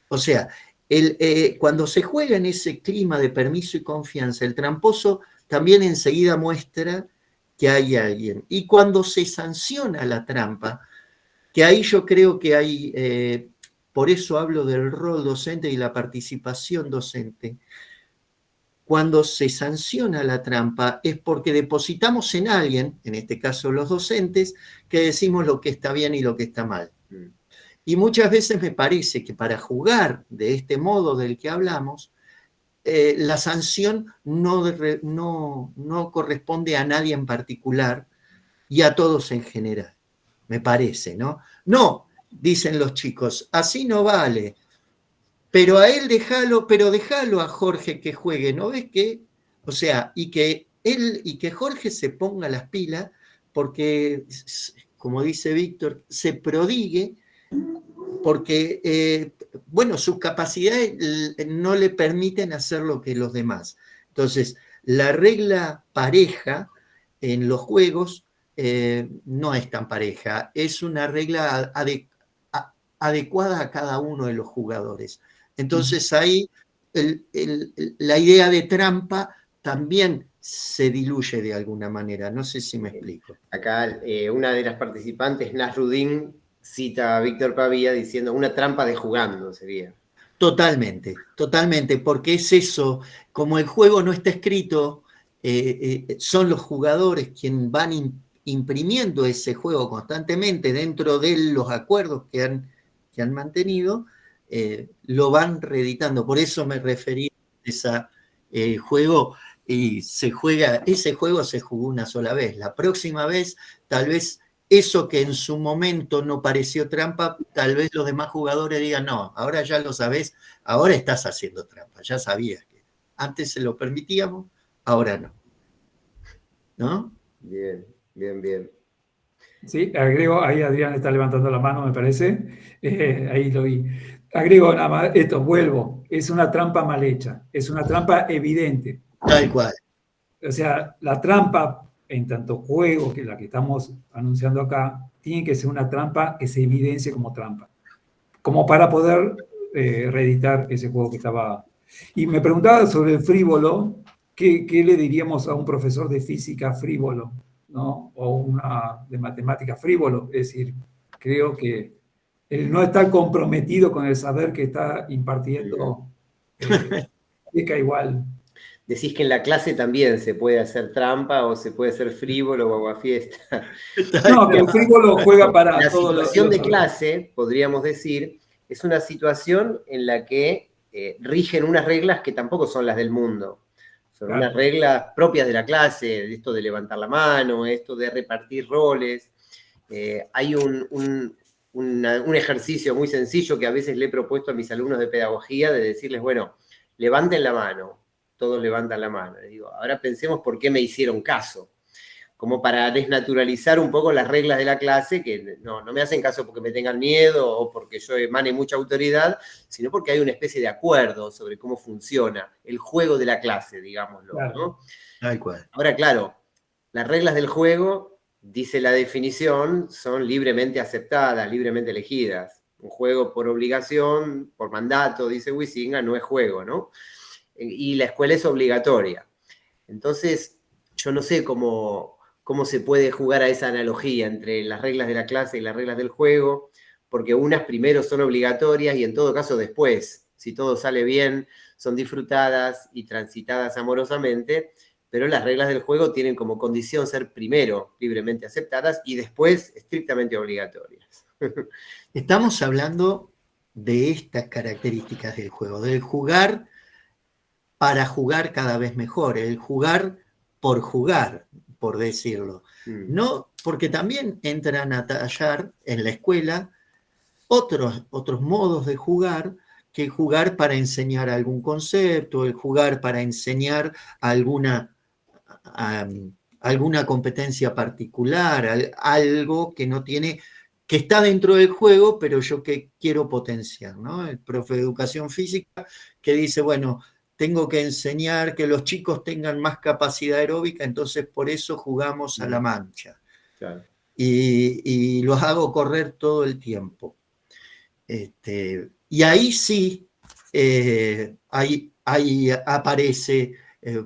S2: O sea, cuando se juega en ese clima de permiso y confianza, el tramposo también enseguida muestra que hay alguien. Y cuando se sanciona la trampa, que ahí yo creo que hay, por eso hablo del rol docente y la participación docente, cuando se sanciona la trampa es porque depositamos en alguien, en este caso los docentes, que decimos lo que está bien y lo que está mal. Y muchas veces me parece que para jugar de este modo del que hablamos, la sanción no corresponde a nadie en particular y a todos en general, me parece, ¿no? No, dicen los chicos, así no vale, pero a él déjalo a Jorge que juegue, ¿no ves qué? O sea, y que Jorge se ponga las pilas porque, como dice Víctor, se prodigue porque, bueno, sus capacidades no le permiten hacer lo que los demás. Entonces, la regla pareja en los juegos no es tan pareja, es una regla adecuada a cada uno de los jugadores. Entonces, ahí la idea de trampa también se diluye de alguna manera. No sé si me explico.
S1: Acá una de las participantes, Nasruddin, cita a Víctor Pavía diciendo una trampa de jugando sería.
S2: Totalmente, totalmente, porque es eso, como el juego no está escrito, son los jugadores quienes van imprimiendo ese juego constantemente dentro de los acuerdos que han mantenido, lo van reeditando. Por eso me referí a ese juego, y ese juego se jugó una sola vez. La próxima vez, tal vez eso que en su momento no pareció trampa, tal vez los demás jugadores digan, no, ahora ya lo sabés, ahora estás haciendo trampa, ya sabías que antes se lo permitíamos, ahora no. ¿No?
S1: Bien, bien, bien.
S3: Sí, agrego, ahí Adrián está levantando la mano, me parece, ahí lo vi. Agrego nada más esto, vuelvo, es una trampa mal hecha, es una trampa evidente.
S2: Tal cual.
S3: O sea, la trampa en tanto juego, que la que estamos anunciando acá, tiene que ser una trampa que se evidencie como trampa, como para poder reeditar ese juego que estaba. Y me preguntaba sobre el frívolo, ¿qué le diríamos a un profesor de física frívolo, ¿no? O una de matemática frívolo? Es decir, creo que él no está comprometido con el saber que está impartiendo, explica igual.
S1: Decís que en la clase también se puede hacer trampa o se puede hacer frívolo o aguafiesta.
S3: No, que el frívolo juega para
S1: La
S3: todos los...
S1: situación de clase, podríamos decir, es una situación en la que rigen unas reglas que tampoco son las del mundo. Son
S3: Claro.
S1: unas reglas propias de la clase, esto de levantar la mano, esto de repartir roles. Hay un ejercicio muy sencillo que a veces le he propuesto a mis alumnos de pedagogía de decirles, bueno, levanten la mano. Todos levantan la mano. Les digo, ahora pensemos por qué me hicieron caso. Como para desnaturalizar un poco las reglas de la clase, que no me hacen caso porque me tengan miedo o porque yo emane mucha autoridad, sino porque hay una especie de acuerdo sobre cómo funciona el juego de la clase, digámoslo,
S3: Claro.
S1: ¿no?
S2: Tal cual.
S1: Ahora, claro, las reglas del juego, dice la definición, son libremente aceptadas, libremente elegidas. Un juego por obligación, por mandato, dice Huizinga, no es juego, ¿no? Y la escuela es obligatoria. Entonces, yo no sé cómo se puede jugar a esa analogía entre las reglas de la clase y las reglas del juego, porque unas primero son obligatorias y en todo caso después, si todo sale bien, son disfrutadas y transitadas amorosamente, pero las reglas del juego tienen como condición ser primero libremente aceptadas y después estrictamente obligatorias.
S2: Estamos hablando de estas características del juego, del jugar para jugar cada vez mejor, el jugar, por decirlo. No, porque también entran a tallar en la escuela otros modos de jugar que el jugar para enseñar algún concepto, el jugar para enseñar alguna competencia particular, algo que no tiene, que está dentro del juego, pero yo que quiero potenciar, ¿no? El profe de educación física que dice, bueno, tengo que enseñar que los chicos tengan más capacidad aeróbica, entonces por eso jugamos a la mancha.
S1: Claro.
S2: Y los hago correr todo el tiempo. Y ahí sí, ahí aparece,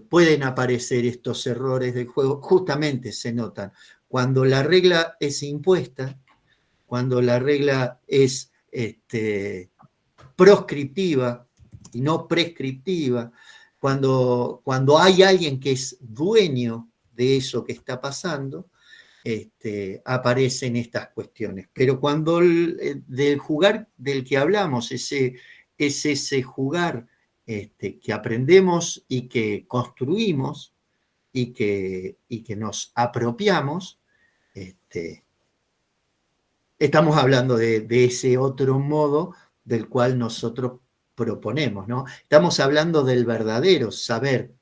S2: pueden aparecer estos errores del juego, justamente se notan. Cuando la regla es impuesta, cuando la regla es proscriptiva y no prescriptiva, cuando hay alguien que es dueño de eso que está pasando, aparecen estas cuestiones. Pero cuando del jugar del que hablamos, es ese jugar que aprendemos y que construimos y que nos apropiamos, estamos hablando de ese otro modo del cual nosotros proponemos, ¿no? Estamos hablando del verdadero saber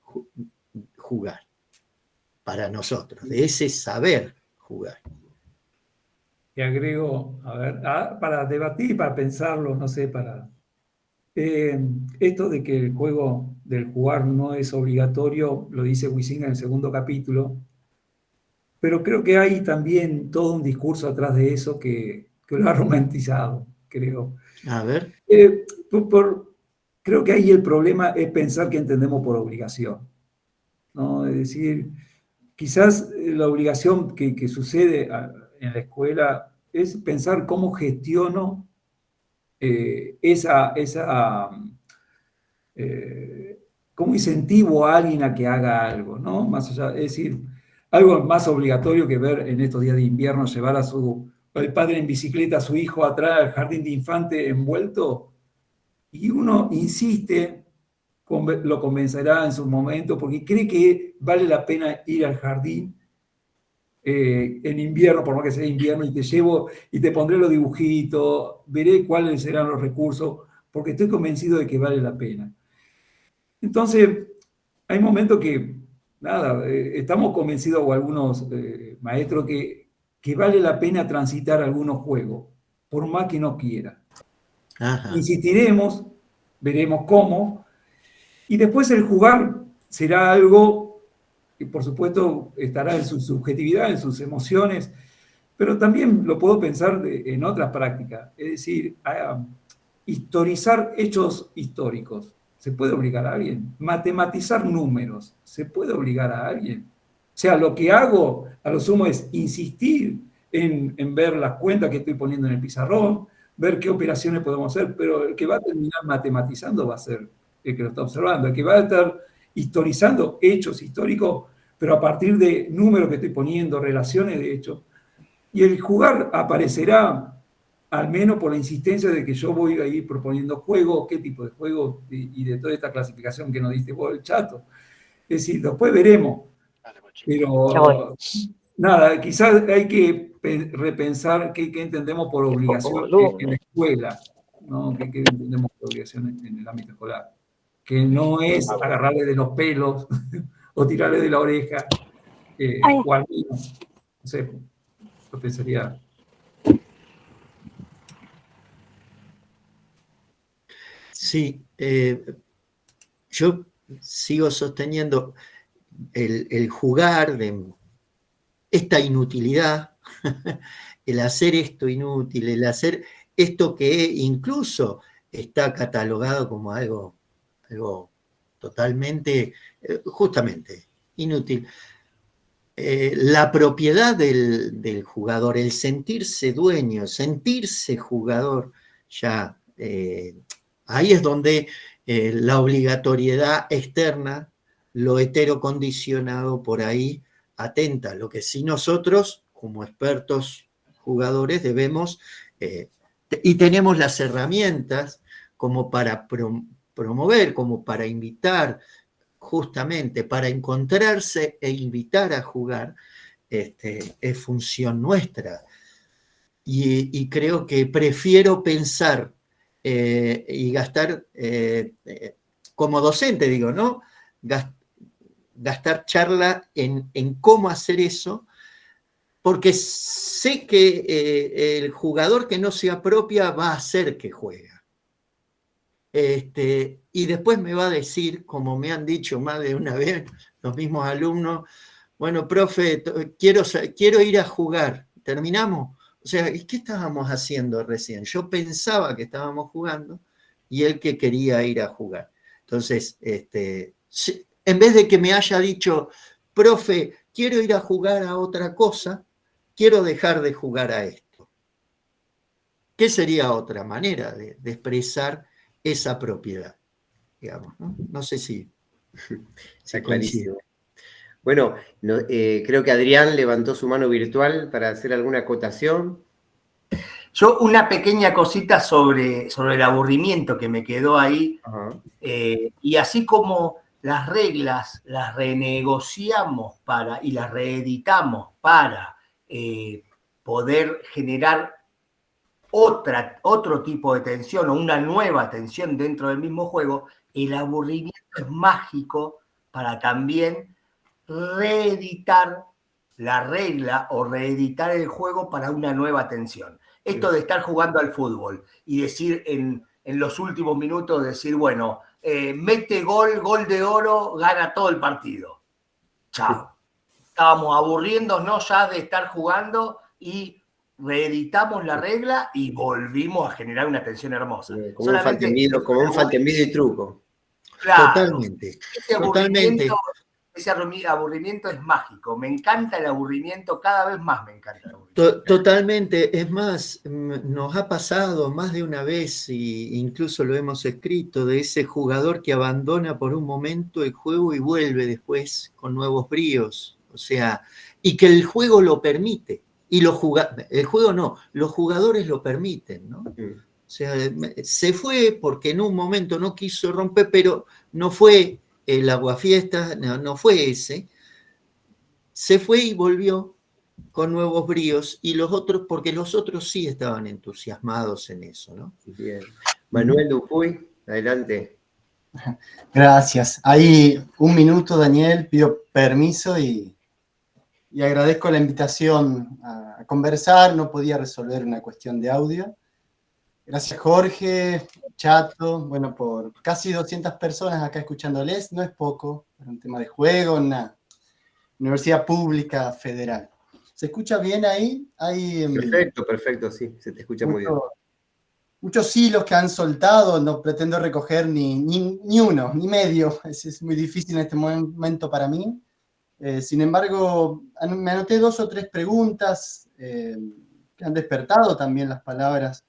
S2: jugar para nosotros, de ese saber jugar.
S3: Y agrego, a ver, para debatir, para pensarlo, no sé, para... esto de que el juego del jugar no es obligatorio, lo dice Huizinga en el segundo capítulo, pero creo que hay también todo un discurso atrás de eso que lo ha romantizado, creo.
S2: A ver.
S3: Creo que ahí el problema es pensar que entendemos por obligación, ¿no? Es decir, quizás la obligación que sucede en la escuela es pensar cómo gestiono cómo incentivo a alguien a que haga algo, ¿no? Más allá, es decir, algo más obligatorio que ver en estos días de invierno llevar al padre en bicicleta a su hijo atrás al jardín de infante envuelto, y uno insiste, lo convencerá en su momento, porque cree que vale la pena ir al jardín en invierno, por más que sea invierno, y te llevo y te pondré los dibujitos, veré cuáles serán los recursos, porque estoy convencido de que vale la pena. Entonces, hay momentos que, nada, estamos convencidos, o algunos maestros, que vale la pena transitar algunos juegos, por más que no quiera.
S2: Ajá.
S3: Insistiremos, veremos cómo, y después el jugar será algo que por supuesto estará en su subjetividad, en sus emociones, pero también lo puedo pensar en otras prácticas, es decir, historizar hechos históricos. ¿Se puede obligar a alguien? Matematizar números. ¿Se puede obligar a alguien? O sea, lo que hago a lo sumo es insistir en ver las cuentas que estoy poniendo en el pizarrón, ver qué operaciones podemos hacer, pero el que va a terminar matematizando va a ser el que lo está observando, el que va a estar historizando hechos históricos, pero a partir de números que estoy poniendo, relaciones de hechos. Y el jugar aparecerá al menos por la insistencia de que yo voy a ir proponiendo juegos, qué tipo de juegos, y de toda esta clasificación que nos diste vos, el Chato. Es decir, después veremos. Pero nada, quizás hay que repensar qué entendemos por obligación en la escuela, ¿no? ¿Qué entendemos por obligación en el ámbito escolar? Que no es agarrarle de los pelos o tirarle de la oreja, o al menos, no sé, yo pensaría...
S2: Sí, yo sigo sosteniendo el jugar de esta inutilidad, el hacer esto inútil, el hacer esto que incluso está catalogado como algo totalmente, justamente, inútil. La propiedad del jugador, el sentirse dueño, sentirse jugador, ya ahí es donde la obligatoriedad externa, lo heterocondicionado por ahí, atenta. Lo que sí nosotros, como expertos jugadores, debemos, y tenemos las herramientas como para promover, como para invitar, justamente para encontrarse e invitar a jugar, es función nuestra. Y creo que prefiero pensar y gastar, como docente digo, ¿no? Gastar charla en cómo hacer eso, porque sé que el jugador que no se apropia va a hacer que juega. Y después me va a decir, como me han dicho más de una vez los mismos alumnos, bueno, profe, quiero ir a jugar, ¿terminamos? O sea, ¿qué estábamos haciendo recién? Yo pensaba que estábamos jugando y él que quería ir a jugar. Entonces, en vez de que me haya dicho, profe, quiero ir a jugar a otra cosa, quiero dejar de jugar a esto. ¿Qué sería otra manera de expresar esa propiedad? Digamos, ¿no? No sé si
S1: Está clarísimo. Bueno, creo que Adrián levantó su mano virtual para hacer alguna acotación.
S6: Yo una pequeña cosita sobre el aburrimiento que me quedó ahí. Y así como las reglas las renegociamos y las reeditamos para poder generar otro tipo de tensión o una nueva tensión dentro del mismo juego, el aburrimiento es mágico para también reeditar la regla o reeditar el juego para una nueva tensión. Esto de estar jugando al fútbol y decir en los últimos minutos, decir, bueno, mete gol de oro, gana todo el partido. Chao. Estábamos aburriéndonos ya de estar jugando y reeditamos la regla y volvimos a generar una tensión hermosa.
S1: Como un faltembido y truco.
S6: Claro.
S2: Totalmente.
S6: Ese aburrimiento es mágico. Me encanta el aburrimiento, cada vez más me encanta el aburrimiento.
S2: Totalmente. Es más, nos ha pasado más de una vez, e incluso lo hemos escrito, de ese jugador que abandona por un momento el juego y vuelve después con nuevos bríos. O sea, y que el juego lo permite. Y el juego no, los jugadores lo permiten, ¿no? O sea, se fue porque en un momento no quiso romper, pero no fue el aguafiestas, no fue ese. Se fue y volvió con nuevos bríos, y los otros, porque los otros sí estaban entusiasmados en eso, ¿no?
S1: Bien. Manuel Dupuy, adelante.
S7: Gracias. Ahí un minuto, Daniel, pido permiso y agradezco la invitación a conversar. No podía resolver una cuestión de audio. Gracias, Jorge, Chato, bueno, por casi 200 personas acá escuchándoles. No es poco, es un tema de juego en una universidad pública federal. ¿Se escucha bien ahí?
S1: Perfecto, sí, se te escucha muy bien.
S7: Muchos hilos que han soltado, no pretendo recoger ni uno, ni medio. Es muy difícil en este momento para mí. Sin embargo, me anoté 2 o 3 preguntas que han despertado también las palabras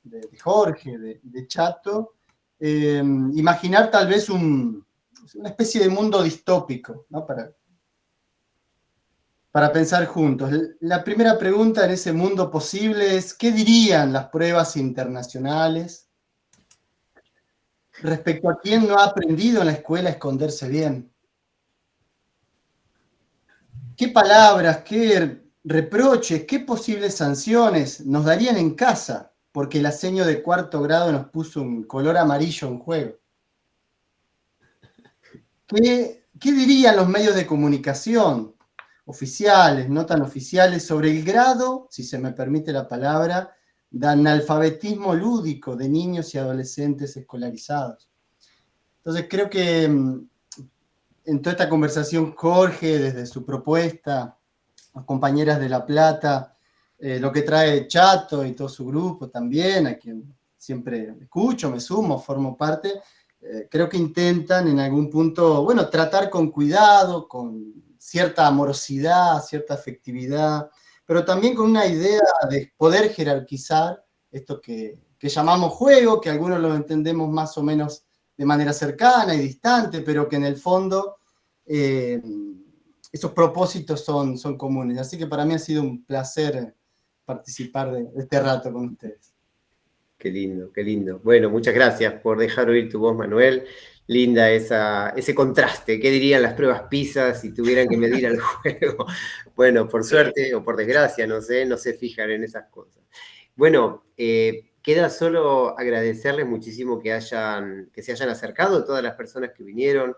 S7: de Jorge, de Chato. Imaginar tal vez una especie de mundo distópico, ¿no? Para pensar juntos. La primera pregunta en ese mundo posible es, ¿qué dirían las pruebas internacionales respecto a quién no ha aprendido en la escuela a esconderse bien? ¿Qué palabras, qué reproches, qué posibles sanciones nos darían en casa porque la seño de 4º grado nos puso un color amarillo en juego? ¿Qué dirían los medios de comunicación, oficiales, no tan oficiales, sobre el grado, si se me permite la palabra, de analfabetismo lúdico de niños y adolescentes escolarizados? Entonces creo que en toda esta conversación, Jorge, desde su propuesta, las compañeras de La Plata, lo que trae Chato y todo su grupo también, a quien siempre escucho, me sumo, formo parte, creo que intentan en algún punto, bueno, tratar con cuidado, con cierta amorosidad, cierta afectividad, pero también con una idea de poder jerarquizar esto que llamamos juego, que algunos lo entendemos más o menos de manera cercana y distante, pero que en el fondo esos propósitos son comunes. Así que para mí ha sido un placer participar de este rato con ustedes.
S1: Qué lindo, qué lindo. Bueno, muchas gracias por dejar oír tu voz, Manuel. Linda ese contraste. ¿Qué dirían las pruebas PISA si tuvieran que medir al juego? Bueno, por suerte o por desgracia, no se fijan en esas cosas. Bueno, queda solo agradecerles muchísimo que se hayan acercado, todas las personas que vinieron.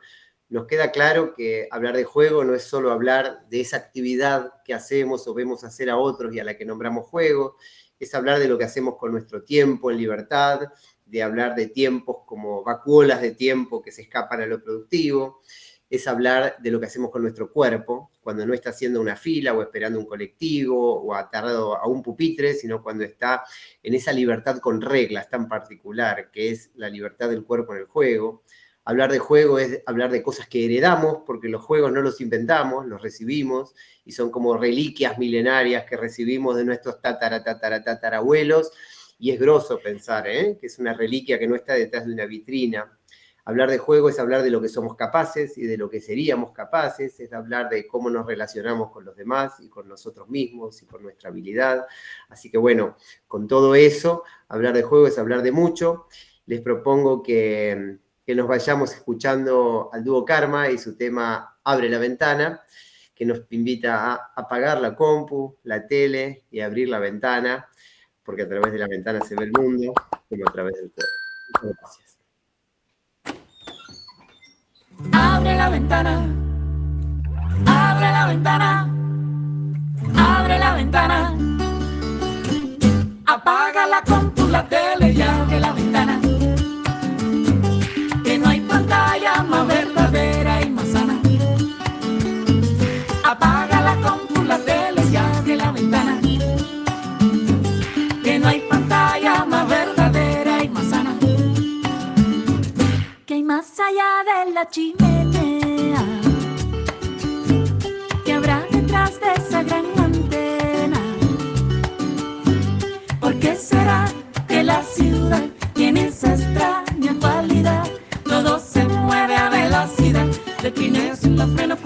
S1: Nos queda claro que hablar de juego no es solo hablar de esa actividad que hacemos o vemos hacer a otros y a la que nombramos juego, es hablar de lo que hacemos con nuestro tiempo en libertad, de hablar de tiempos como vacuolas de tiempo que se escapan a lo productivo, es hablar de lo que hacemos con nuestro cuerpo, cuando no está haciendo una fila o esperando un colectivo o atado a un pupitre, sino cuando está en esa libertad con reglas tan particular, que es la libertad del cuerpo en el juego. Hablar de juego es hablar de cosas que heredamos, porque los juegos no los inventamos, los recibimos, y son como reliquias milenarias que recibimos de nuestros tatarabuelos, y es groso pensar, que es una reliquia que no está detrás de una vitrina. Hablar de juego es hablar de lo que somos capaces y de lo que seríamos capaces, es hablar de cómo nos relacionamos con los demás y con nosotros mismos y con nuestra habilidad. Así que bueno, con todo eso, hablar de juego es hablar de mucho. Les propongo que nos vayamos escuchando al dúo Karma y su tema Abre la ventana, que nos invita a apagar la compu, la tele y abrir la ventana, porque a través de la ventana se ve el mundo, como a través del juego. Muchas gracias.
S8: Abre la ventana, abre la ventana, abre la ventana. Apaga la compu, la tele y abre la ventana. Que no hay pantalla más verdadera y más sana. Apaga la compu, la tele y abre la ventana. Que no hay pantalla más verdadera y más sana. Que hay más allá de la chimenea, que habrá detrás de esa gran antena, porque se